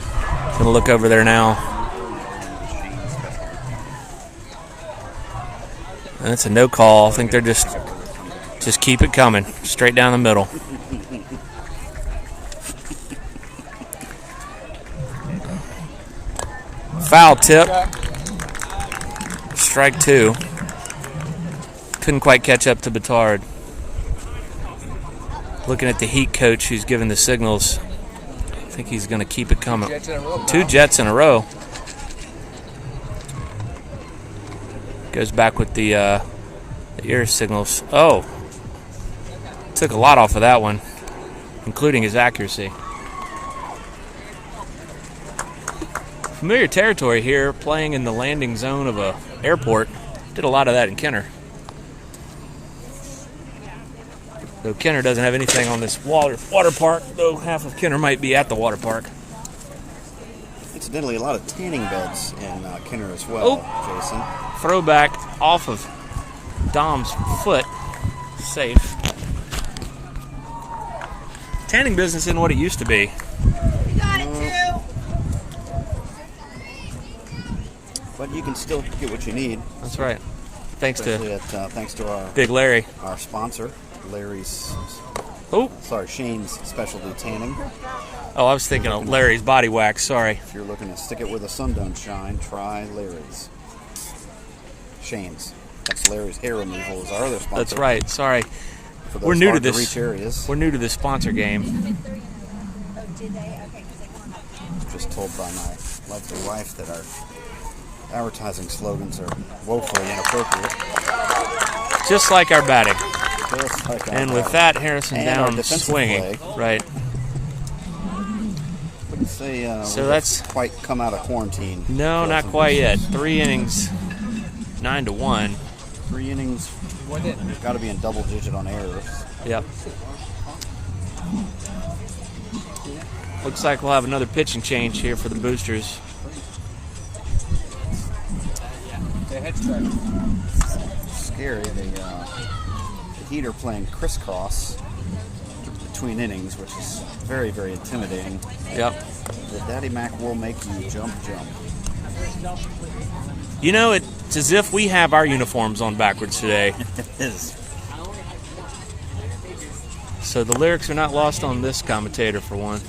A: to look over there now. And that's a no call. I think they're just keep it coming. Straight down the middle. Foul tip. Strike 2. Couldn't quite catch up to Batard. Looking at the Heat coach who's giving the signals. I think he's going to keep it coming. 2 Jets in a row. Goes back with the ear signals. Oh. Took a lot off of that one, including his accuracy. Familiar territory here, playing in the landing zone of a airport. Did a lot of that in Kenner. Though Kenner doesn't have anything on this water park, though half of Kenner might be at the water park.
C: Incidentally, a lot of tanning beds in Kenner as well, Jason.
A: Throwback off of Dom's foot. Safe. Tanning business isn't what it used to be.
B: You got it, too.
C: But you can still get what you need.
A: That's right. Thanks
C: to our
A: Big Larry.
C: Our sponsor, Larry's.
A: Oh,
C: Shane's Specialty Tanning.
A: I was thinking of Larry's Body Wax. Sorry.
C: If you're looking to stick it where the sun don't shine, try Larry's. Shane's. That's Larry's Hair Removal is our other sponsor.
A: That's right. Sorry.
C: For those
A: We're new to
C: hard
A: this.
C: reach areas.
A: We're new to this sponsor game.
C: Just told by my lovely wife that our advertising slogans are woefully inappropriate.
A: Just like our batting.
C: Just like
A: And with that, Harrison
C: And our
A: down
C: defensive
A: swinging.
C: play.
A: Right.
C: Wouldn't say
A: So
C: we've
A: that's-
C: quite come out of quarantine.
A: No, not quite yet. 3 innings, 9-1.
C: 3 innings. Got to be in double digit on errors.
A: Yep. Looks like we'll have another pitching change here for the Boosters.
C: Scary. The Heat are playing crisscross between innings, which is very, very intimidating.
A: Yep.
C: The Daddy Mac will make you jump.
A: You know, it's as if we have our uniforms on backwards today.
C: It is.
A: So the lyrics are not lost on this commentator for one.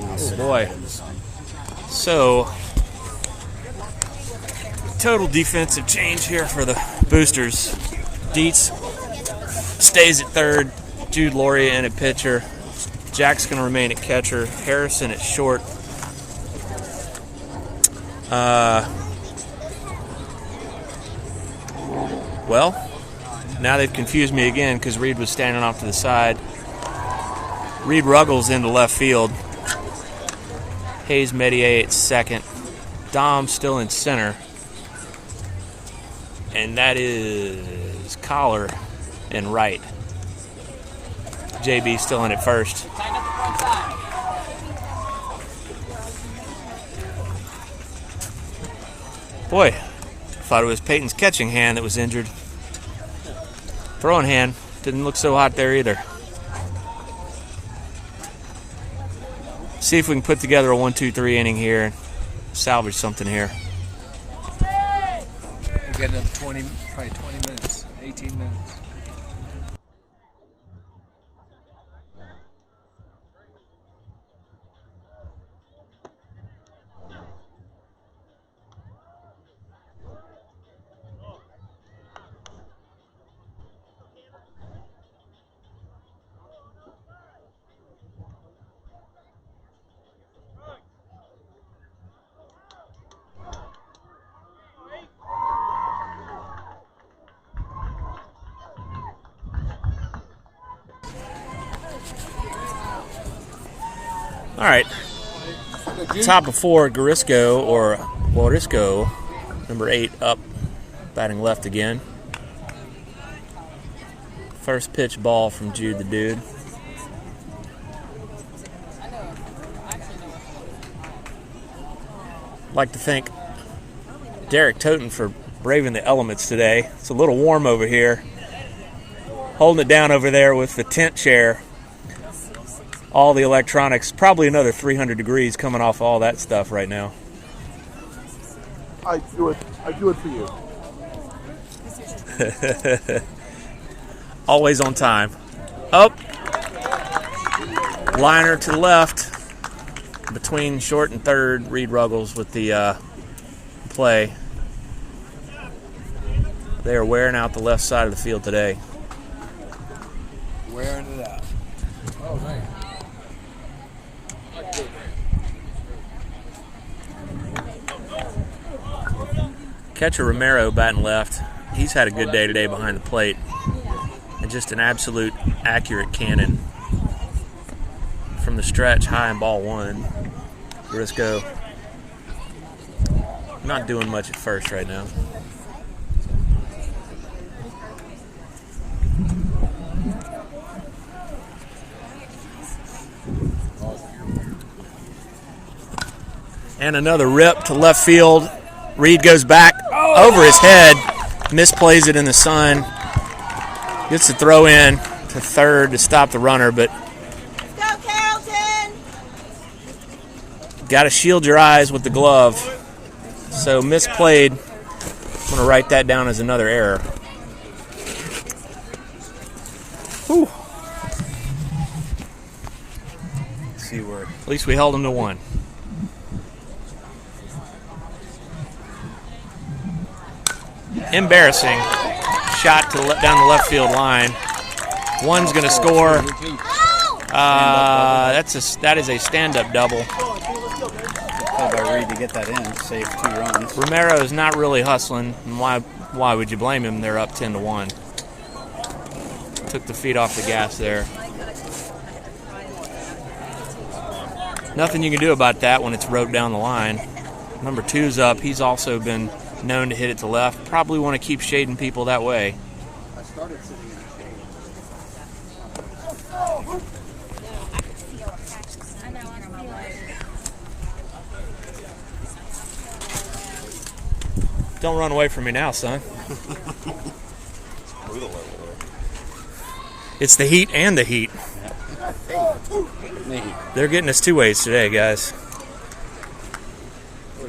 A: Oh boy. So, total defensive change here for the Boosters. Dietz stays at third, Jude Laurier in at pitcher. Jack's going to remain at catcher, Harrison at short. Well, now they've confused me again because Reed was standing off to the side. Reed Ruggles into left field. Hayes Medier at second. Dom still in center. And that is Collar in right. JB still in at first. Boy, thought it was Peyton's catching hand that was injured. Throwing hand didn't look so hot there either. See if we can put together a 1-2-3 inning here and salvage something here.
D: We're getting up probably 20 minutes, 18 minutes.
A: All right. Top of 4, Garisco or Warisco, number 8, up, batting left again. First pitch ball from Jude the Dude. Like to thank Derek Toten for braving the elements today. It's a little warm over here. Holding it down over there with the tent chair. All the electronics, probably another 300 degrees coming off all that stuff right now.
E: I do it for you.
A: Always on time. Up. Liner to the left. Between short and third, Reed Ruggles with the play. They are wearing out the left side of the field today.
D: Wearing it out. Oh, man.
A: Catcher Romero batting left. He's had a good day today behind the plate. And just an absolute accurate cannon. From the stretch, high and ball 1. Briscoe not doing much at first right now. And another rip to left field. Reed goes back over his head, misplays it in the sun. Gets the throw in to third to stop the runner, but
G: Go, Carrollton!
A: got to shield your eyes with the glove. So misplayed. I'm going to write that down as another error. Whew.
C: See where
A: At least we held him to 1. Embarrassing shot to down the left field line. One's going to score. That is a stand-up double.
C: play by Reed to get that in, save 2 runs.
A: Romero is not really hustling, and why would you blame him? They're up 10-1. Took the feet off the gas there. Nothing you can do about that when it's wrote down the line. Number 2's up. He's also been known to hit it to left. Probably want to keep shading people that way.
E: I started sitting in the shade.
A: Don't run away from me now, son. It's the heat and the heat. They're getting us 2 ways today, guys.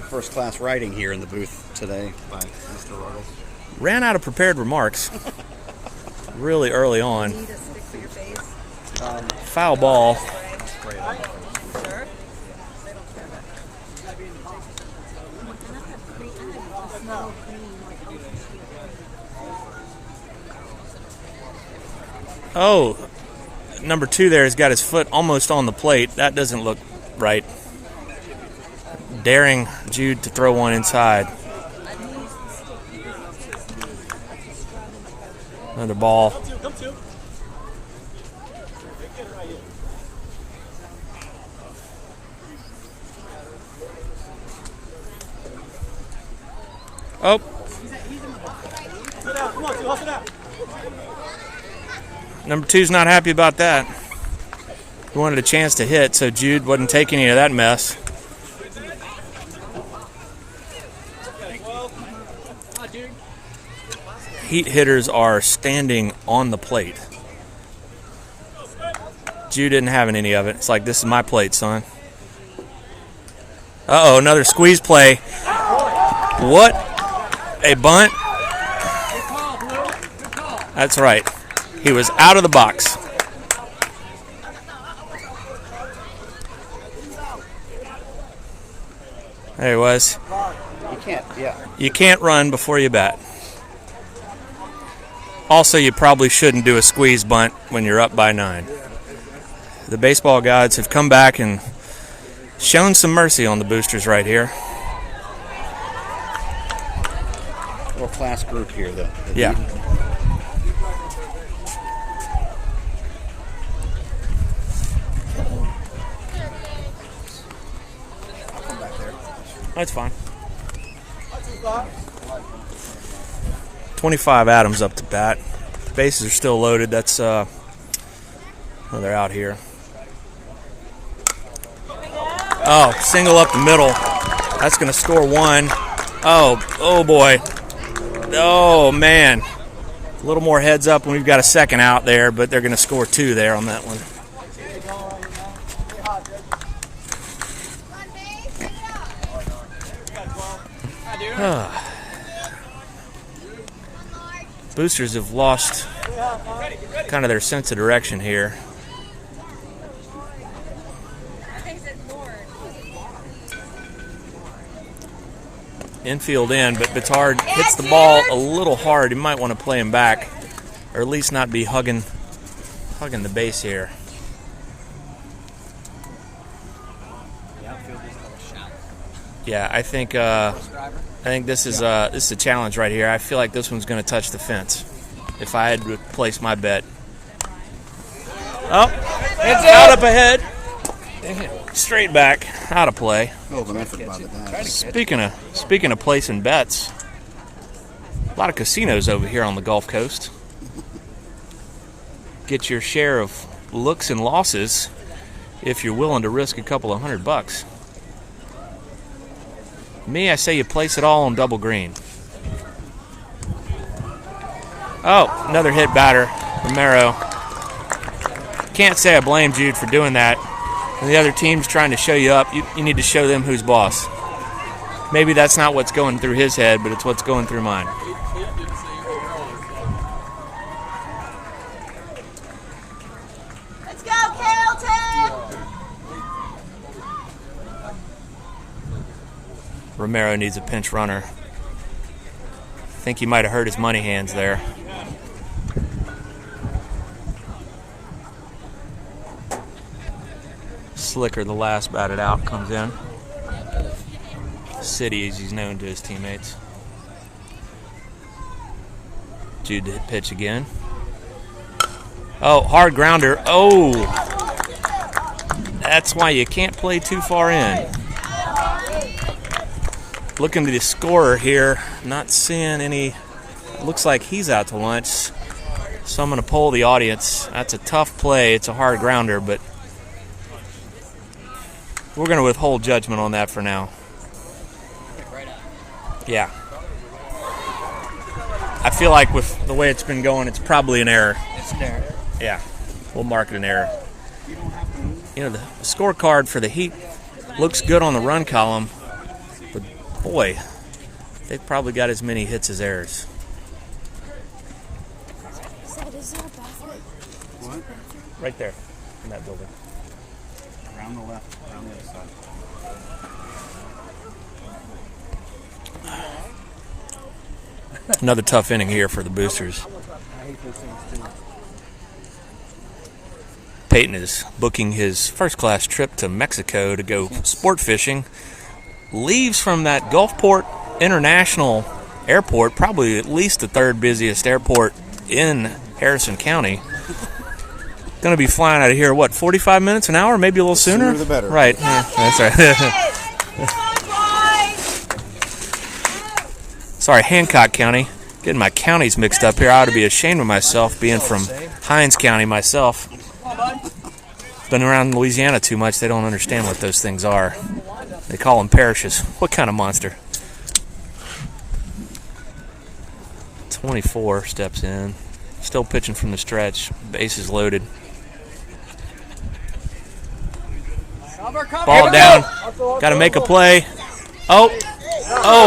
C: First class writing here in the booth today by Mr. Ruggles.
A: ran out of prepared remarks really early on.
B: Need a stick for your face.
A: Foul ball.
B: Sure.
A: Oh, number 2 there has got his foot almost on the plate. That doesn't look right. Daring Jude to throw one inside. Another ball. Oh. Number 2's not happy about that. He wanted a chance to hit, so Jude wasn't taking any of that mess. Heat hitters are standing on the plate. Jude isn't having any of it. It's like, this is my plate, son. Uh-oh, another squeeze play. What? A bunt? That's right. He was out of the box. There he was. You can't run before you bat. Also, you probably shouldn't do a squeeze bunt when you're up by 9. The baseball gods have come back and shown some mercy on the Boosters right here.
C: Class group here, though.
A: Yeah. That's fine. 25 Adams up to bat. Bases are still loaded. That's they're out here. Oh, single up the middle. That's going to score 1. Oh boy. Oh, man. A little more heads up when we've got a second out there, but they're going to score 2 there on that one. Boosters have lost kind of their sense of direction here. Infield in, but Bittard hits the ball a little hard. He might want to play him back, or at least not be hugging the base here. Yeah, I think this is a challenge right here. I feel like this one's going to touch the fence. If I had to place my bet. Oh, it's out up ahead. Straight back, out of play. Speaking of placing bets, a lot of casinos over here on the Gulf Coast. Get your share of looks and losses if you're willing to risk a couple of $100. Me, I say you place it all on double green. Oh, another hit batter, Romero. Can't say I blame Jude for doing that. When the other team's trying to show you up, you need to show them who's boss. Maybe that's not what's going through his head, but it's what's going through mine.
B: Let's go, Carrollton!
A: Romero needs a pinch runner. I think he might have hurt his money hands there. Slicker, the last batted out, comes in. City, as he's known to his teammates. Jude to hit pitch again. Oh, hard grounder. Oh! That's why you can't play too far in. Looking to the scorer here, not seeing any. Looks like he's out to lunch. So I'm going to poll the audience. That's a tough play. It's a hard grounder, but we're going to withhold judgment on that for now. Yeah. I feel like with the way it's been going, it's probably an error.
D: It's an error.
A: Yeah. We'll mark it an error. You know, the scorecard for the Heat looks good on the run column, but boy, they've probably got as many hits as errors.
C: What?
A: Right there, in that building.
C: Around the left, around the other side.
A: Another tough inning here for the Boosters.
D: I hate those things too.
A: Peyton is booking his first-class trip to Mexico to go sport fishing. Leaves from that Gulfport International Airport, probably at least the third busiest airport in Harrison County. Going to be flying out of here, what, 45 minutes, an hour, maybe a little sooner?
C: Sooner the better.
A: Right, yeah, that's right. Sorry, Hancock County. Getting my counties mixed up here. I ought to be ashamed of myself being from Hines County myself. Been around Louisiana too much. They don't understand what those things are. They call them parishes. What kind of monster? 24 steps in. Still pitching from the stretch. Bases loaded. Ball down. Got to make a play. Oh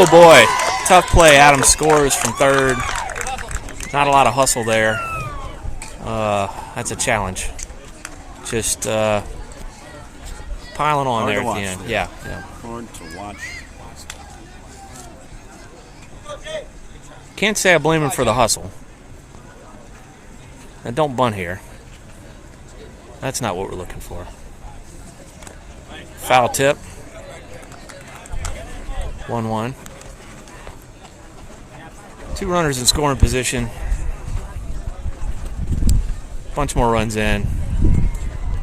A: boy. Tough play. Adams scores from third. Not a lot of hustle there. That's a challenge. Just piling on
C: Hard
A: there
C: to
A: at
C: watch.
A: the end. Yeah.
C: Hard to watch.
A: Can't say I blame him for the hustle. And don't bunt here. That's not what we're looking for. Foul tip. 1-1. 2 runners in scoring position. Bunch more runs in.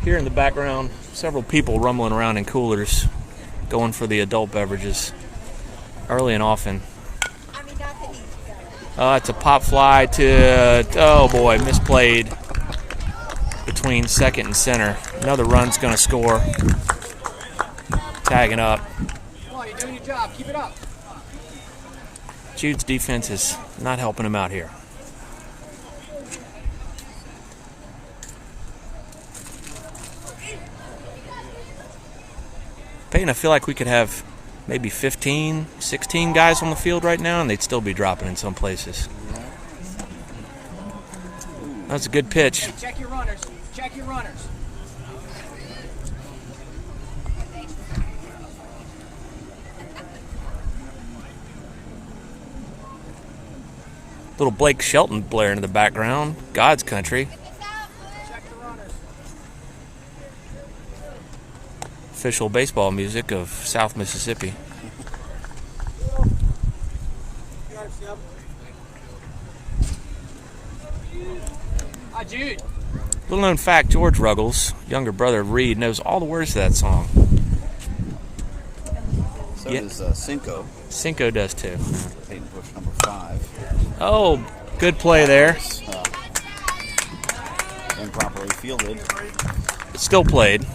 A: Here in the background, several people rumbling around in coolers, going for the adult beverages early and often. It's a pop fly to, oh boy, misplayed between second and center. Another run's going to score. Tagging up.
D: Come on, you're doing your job. Keep it up.
A: Jude's defense is not helping him out here. Peyton, I feel like we could have maybe 15, 16 guys on the field right now, and they'd still be dropping in some places. That's a good pitch.
D: Hey, check your runners. Check your runners.
A: Little Blake Shelton blaring in the background. God's country.
D: Check the runners.
A: Official baseball music of South Mississippi.
D: Hi, Jude.
A: Little known fact, George Ruggles, younger brother of Reed, knows all the words to that song.
C: So
A: Yeah.
C: does Cinco.
A: Cinco does too.
C: Peyton Bush, number 5.
A: Oh, good play there.
C: Improperly fielded.
A: Still played.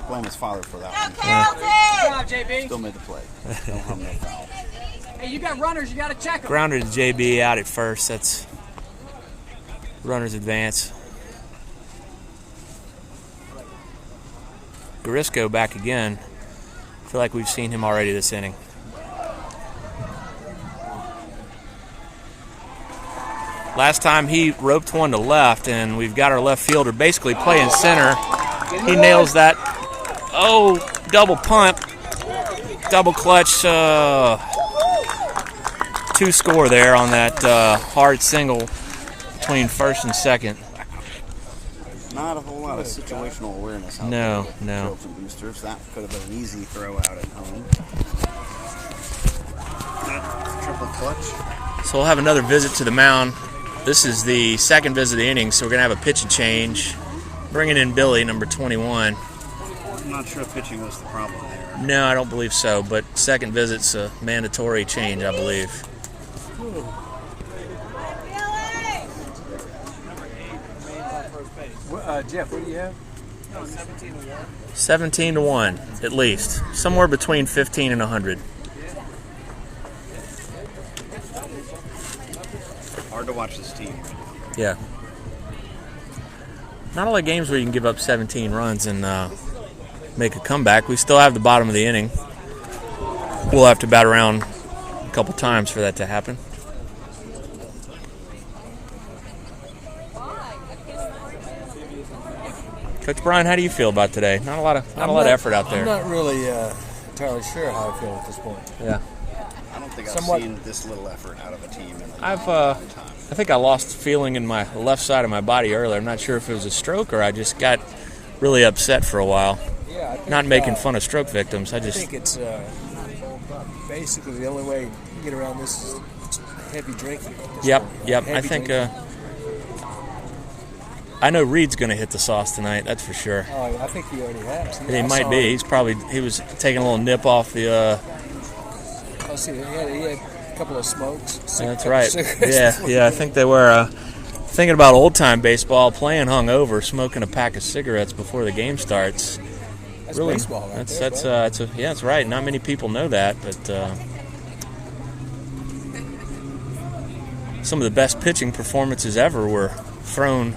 C: Blame his father for that one.
D: Good job, JB.
C: Still made the play. No harm, no foul.
D: Hey, you got runners. You got to check them.
A: Grounder to JB out at first. That's runner's advance. Garisco back again. I feel like we've seen him already this inning. Last time he roped one to left, and we've got our left fielder basically playing center. He nails that. Oh, double punt. Double clutch. 2 score there on that hard single between first and second.
C: Not a whole lot of situational awareness out
A: No,
C: there.
A: no.
C: Carrollton Boosters. That could have been an easy throw out at home. Triple clutch.
A: So we'll have another visit to the mound. This is the second visit of the inning, so we're going to have a pitching change. Bringing in Billy, number 21.
C: I'm not sure if pitching was the problem there.
A: No, I don't believe so, but second visit's a mandatory change, I believe.
D: Jeff, what do you have?
A: 17-1, at least. Somewhere between 15 and 100.
C: Hard to watch this team.
A: Yeah. Not a lot of games where you can give up 17 runs and make a comeback. We still have the bottom of the inning. We'll have to bat around a couple times for that to happen. Coach Brian, how do you feel about today? Not a lot of effort out there.
D: I'm not really entirely sure how I feel at this point.
A: Yeah.
C: I don't think
D: Somewhat.
C: I've seen this little effort out of a team in a
A: I've
C: long time.
A: I think I lost feeling in my left side of my body earlier. I'm not sure if it was a stroke or I just got really upset for a while.
D: Yeah, I think,
A: Not making fun of stroke victims. I
D: I
A: just
D: think it's basically the only way to get around this is heavy drinking. at this
A: Yep.
D: point.
A: I
D: Heavy
A: think
D: drinking.
A: I know Reed's going to hit the sauce tonight. That's for sure.
D: Oh, I think he already has.
A: He might be. He was taking a little nip off the.
D: Oh, see, he had a couple of smokes.
A: That's right.
D: Cigarettes.
A: Yeah. I think they were thinking about old time baseball, playing hungover, smoking a pack of cigarettes before the game starts.
D: That's
A: Really,
D: baseball right
A: that's
D: there,
A: that's
D: bud.
A: that's right. Not many people know that, but some of the best pitching performances ever were thrown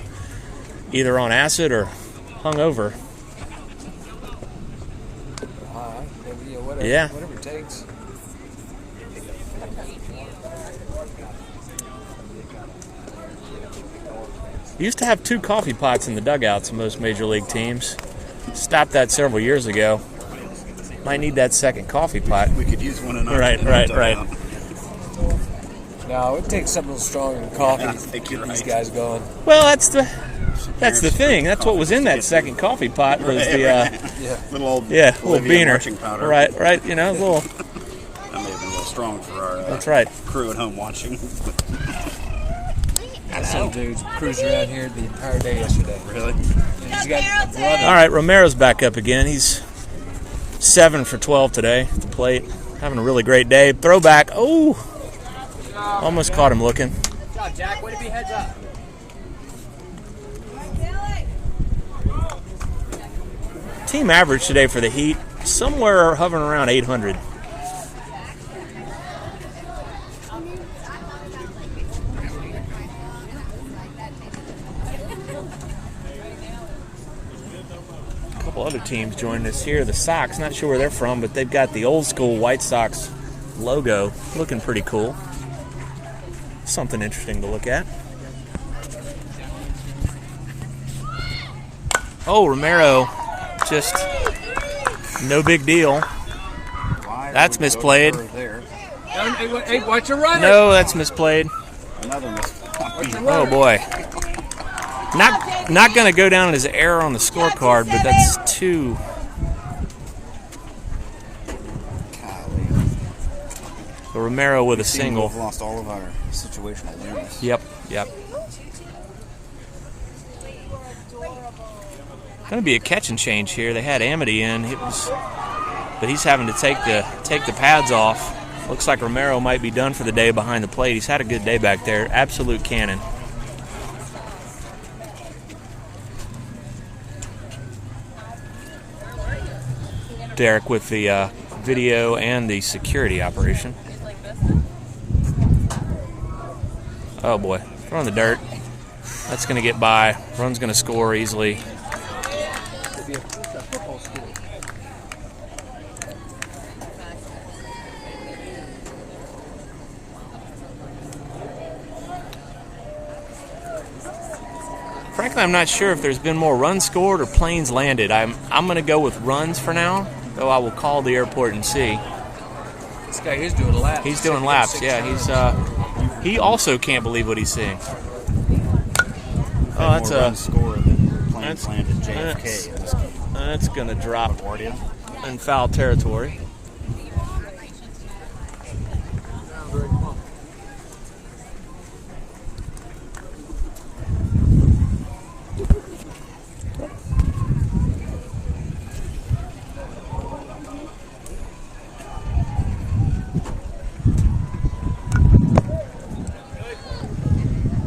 A: either on acid or hungover.
D: Whatever,
A: Yeah.
D: Whatever it takes.
A: You used to have 2 coffee pots in the dugouts in most major league teams. Stopped that several years ago. Might need that second coffee pot.
C: We could use one another.
A: Right.
D: No, it takes something stronger than coffee
C: I
D: to
C: think
D: get
C: you're
D: these
C: right.
D: guys going.
A: Well, that's the thing. That's what was in that second coffee pot was the
D: Yeah.
C: Little old
A: little
C: Olivia
A: beaner.
C: marching powder.
A: Right. You know, little.
C: That may have been a little strong for our
A: That's right.
C: crew at home watching.
D: Some dudes cruised around here the entire day yesterday.
C: Really?
D: He's got a brother.
A: All right, Romero's back up again. He's 7 for 12 today at the plate. Having a really great day. Throwback. Oh, almost caught him looking.
E: Good job, Jack. Way to be heads up.
A: Team average today for the Heat, somewhere hovering around 800. A couple other teams joining us here. The Sox, not sure where they're from, but they've got the old school White Sox logo. Looking pretty cool. Something interesting to look at. Oh, Romero, just no big deal. That's misplayed.
C: There.
E: Hey, watch your runner.
A: No, that's misplayed.
C: Another
A: Oh boy. Not going to go down as an error on the scorecard, but that's 2. So Romero with a single.
C: We've lost all of our situational awareness.
A: Yep. Going to be a catch and change here. They had Amity in, but he's having to take the pads off. Looks like Romero might be done for the day behind the plate. He's had a good day back there. Absolute cannon. Derek with the video and the security operation. Oh boy, throw in the dirt. That's going to get by. Run's going to score easily. Frankly, I'm not sure if there's been more runs scored or planes landed. I'm going to go with runs for now, though I will call the airport and see.
D: This guy here's doing laps.
A: He's doing laps, yeah. He also can't believe what he's seeing. Oh, that's
C: More score than planes
A: that's-
C: landed JFK in this game.
A: that's going to drop
C: LaGuardia.
A: in foul territory.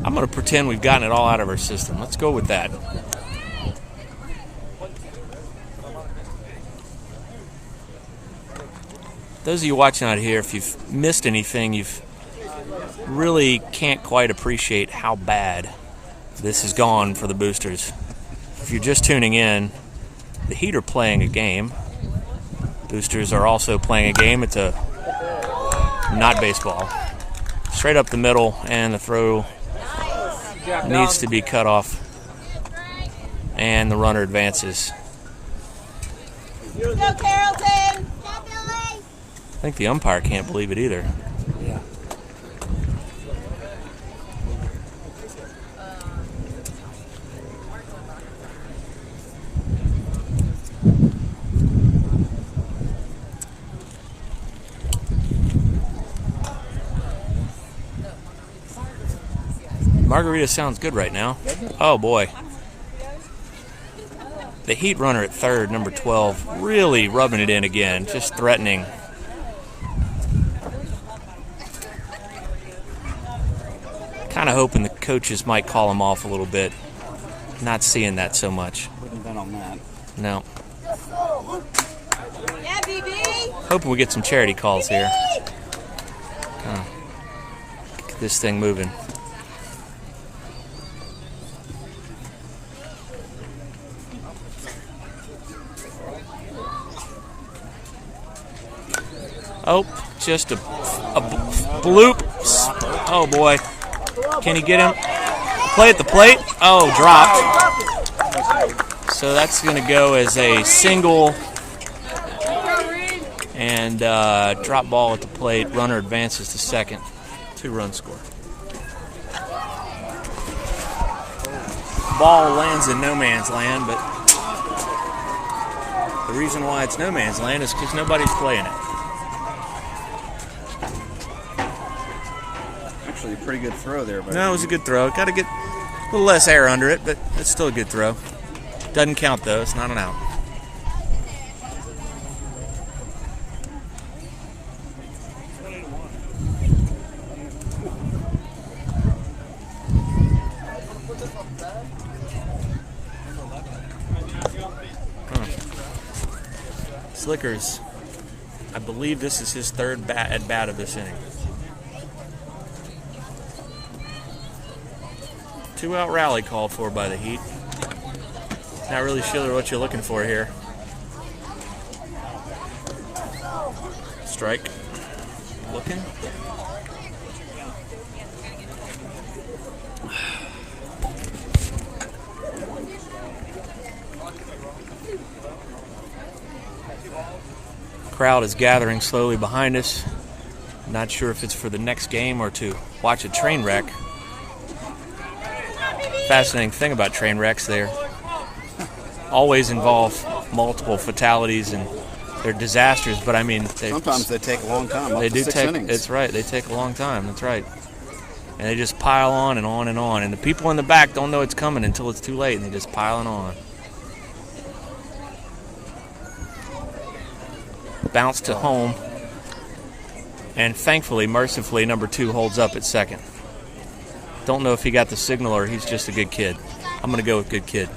A: I'm going to pretend we've gotten it all out of our system. Let's go with that. Those of you watching out here, if you've missed anything, you've really can't quite appreciate how bad this has gone for the Boosters. If you're just tuning in, the Heat are playing a game. Boosters are also playing a game. It's not baseball. Straight up the middle, and the throw needs to be cut off And the runner advances.
B: Go, Carrollton!
A: I think the umpire can't believe it either.
C: Yeah.
A: Margarita sounds good right now. Oh, boy. The Heat runner at third, number 12, really rubbing it in again, just threatening. Kind of hoping the coaches might call him off a little bit. Not seeing that so much.
C: Wouldn't bet on that.
A: No.
B: Yeah, BB!
A: Hoping we get some charity calls here. Get this thing moving. Oh, just a bloop. Oh, boy. Can he get him? Play at the plate. Oh, dropped. So that's going to go as a single and drop ball at the plate. Runner advances to second. 2-run score. Ball lands in no man's land, but the reason why it's no man's land is because nobody's playing it.
C: Actually, a pretty good throw there.
A: No, it was a good throw. Got to get a little less air under it, but it's still a good throw. Doesn't count, though. It's not an out. Slickers, I believe this is his third at bat of this inning. 2-out rally called for by the Heat. Not really sure what you're looking for here. Strike. Looking. Crowd is gathering slowly behind us. Not sure if it's for the next game or to watch a train wreck. Fascinating thing about train wrecks, they always involve multiple fatalities and they're disasters. But I mean,
C: sometimes they take a long time.
A: They do
C: 6
A: take.
C: innings.
A: It's right. They take a long time. That's right. And they just pile on and on and on. And the people in the back don't know it's coming until it's too late, and they just piling on. Bounce to home, and thankfully, mercifully, number 2 holds up at second. Don't know if he got the signal or he's just a good kid. I'm going to go with good kid.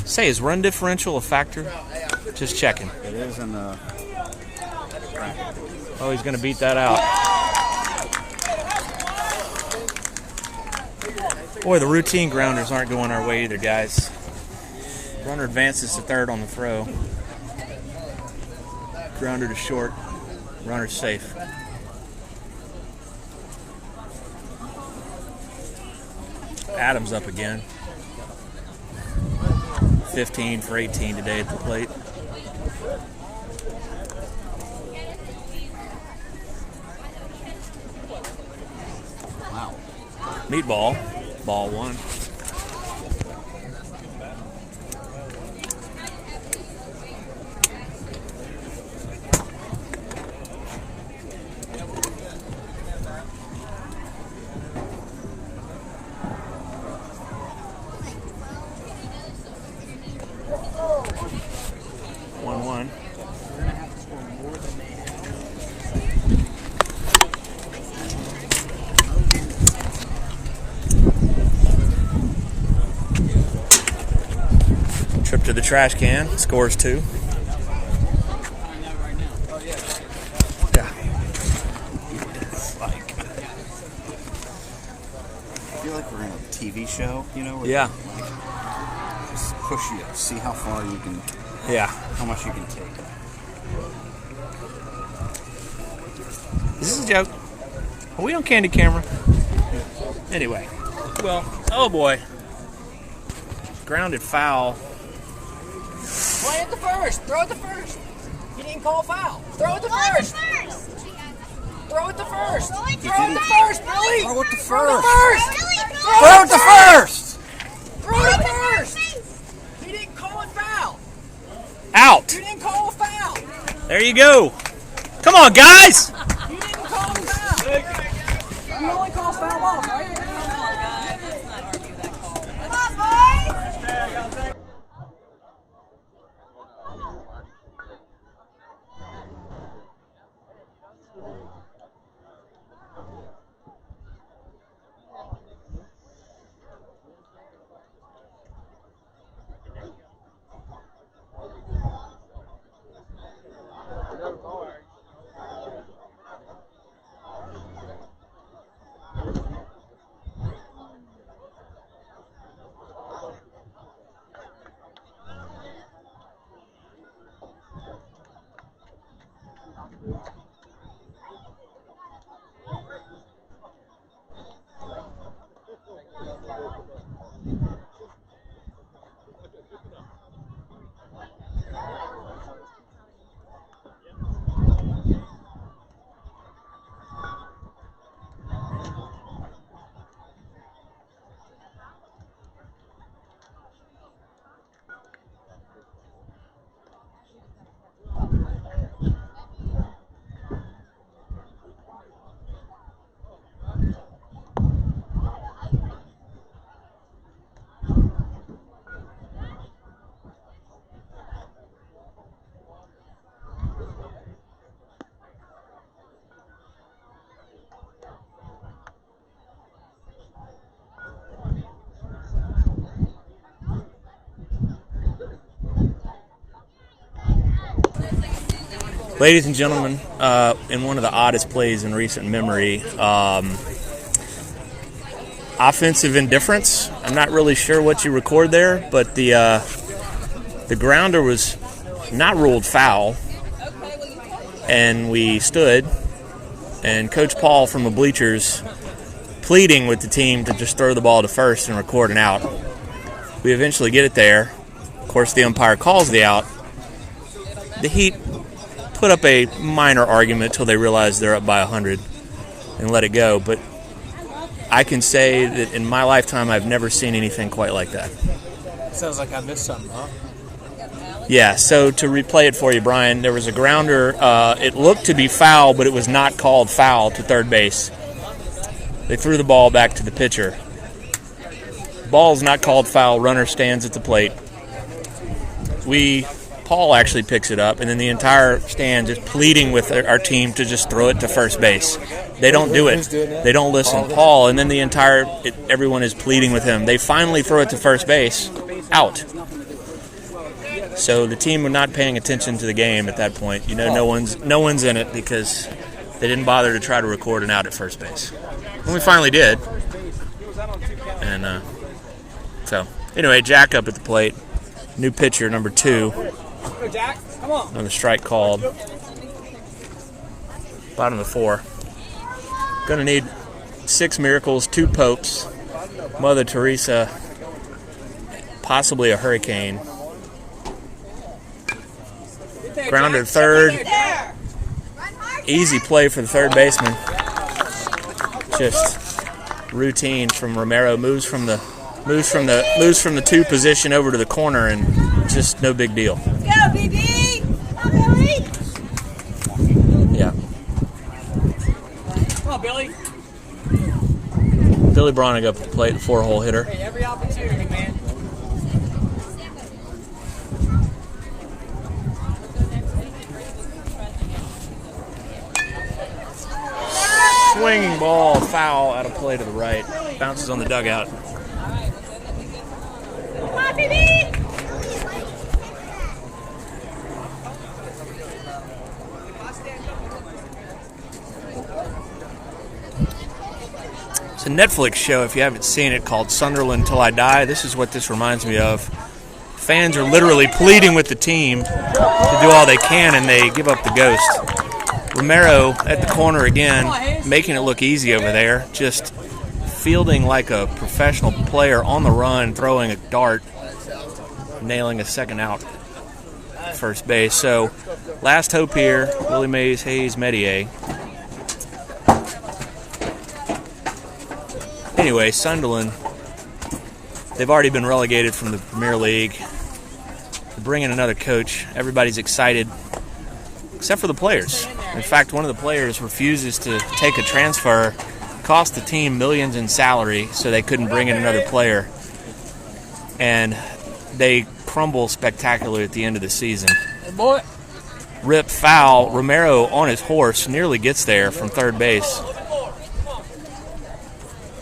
A: Say, is run differential a factor? Just checking.
C: It is in the...
A: Oh, he's going to beat that out. Boy, the routine grounders aren't going our way either, guys. Runner advances to third on the throw. Grounder to short. Runner safe. Adams up again. 15 for 18 today at the plate.
C: Wow.
A: Meatball. Ball 1. Trip to the trash can, scores 2. Yeah.
C: I feel like during a TV show, you know? Where
A: Yeah.
C: they, like, just push you, see how far you can,
A: Yeah.
C: how much you can take.
A: Is this a joke? Are we on Candy Camera? Anyway. Well, oh boy. Grounded foul.
D: Play it to first. Throw it to first. He didn't call foul. Throw it to first. Throw it to first. Throw it to first, Billy.
C: Throw it to
D: Throw it to
C: first.
D: first.
C: Throw it to first!
D: Throw it to first. He didn't call it foul.
A: Out.
D: He didn't call a foul.
A: There you go. Come on, guys.
D: He didn't call a foul. He only calls foul off, right?
A: Ladies and gentlemen, in one of the oddest plays in recent memory, offensive indifference. I'm not really sure what you record there, but the grounder was not ruled foul, and we stood, and Coach Paul from the bleachers pleading with the team to just throw the ball to first and record an out. We eventually get it there. Of course, the umpire calls the out. The Heat put up a minor argument till they realized they're up by 100 and let it go. But I can say that in my lifetime, I've never seen anything quite like that.
D: Sounds like I missed something, huh?
A: Yeah, so to replay it for you, Brian, there was a grounder. It looked to be foul, but it was not called foul to third base. They threw the ball back to the pitcher. Ball's not called foul. Runner stands at the plate. Paul actually picks it up, and then the entire stand is pleading with our team to just throw it to first base. They don't do it. They don't listen. Paul, and then everyone is pleading with him. They finally throw it to first base. Out. So the team were not paying attention to the game at that point. You know, no one's in it because they didn't bother to try to record an out at first base. And we finally did. And so, anyway, Jack up at the plate. New pitcher, number 2.
D: Go, Jack. Come on.
A: Another strike called. Bottom of the 4. Going to need 6 miracles, 2 popes, Mother Teresa, possibly a hurricane. Grounded third. Easy play for the third baseman. Just routine from Romero. Moves from the 2 position over to the corner, and just no big deal.
B: Go, BB! Come, Billy!
A: Yeah.
D: Come on, Billy.
A: Billy Bronick up at the plate, the 4-hole hitter.
D: Hey, every opportunity, man.
A: Swinging ball, foul out of play to the right. Bounces on the dugout.
B: Come on, BB!
A: It's a Netflix show, if you haven't seen it, called Sunderland Till I Die. This is what this reminds me of. Fans are literally pleading with the team to do all they can, and they give up the ghost. Romero at the corner again, making it look easy over there, just fielding like a professional player on the run, throwing a dart, nailing a second out first base. So last hope here, Willie Mays, Hayes, Medier. Anyway, Sunderland, they've already been relegated from the Premier League. They're bringing another coach. Everybody's excited, except for the players. In fact, one of the players refuses to take a transfer, cost the team millions in salary, so they couldn't bring in another player. And they crumble spectacularly at the end of the season.
D: Hey, boy.
A: Rip foul. Romero on his horse nearly gets there from third base.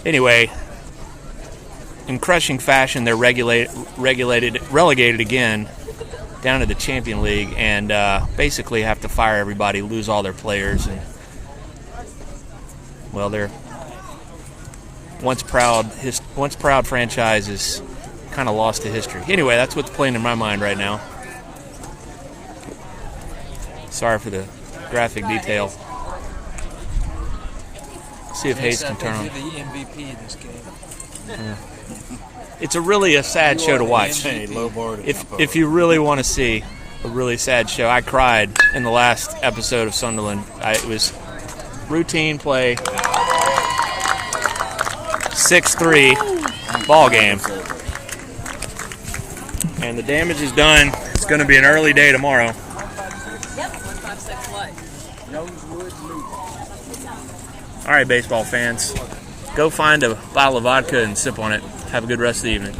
A: Anyway, in crushing fashion, they're relegated again down to the Champion League, and basically have to fire everybody, lose all their players, and well, they're once proud franchise is kind of lost to history. Anyway, that's what's playing in my mind right now. Sorry for the graphic detail. See if Hayes can turn on.
D: The MVP this game.
A: Yeah. It's really a sad show to watch. If you really want to see a really sad show, I cried in the last episode of Sunderland. It was routine play, 6-3 ball game, and the damage is done. It's going to be an early day tomorrow. All right, baseball fans, go find a bottle of vodka and sip on it. Have a good rest of the evening.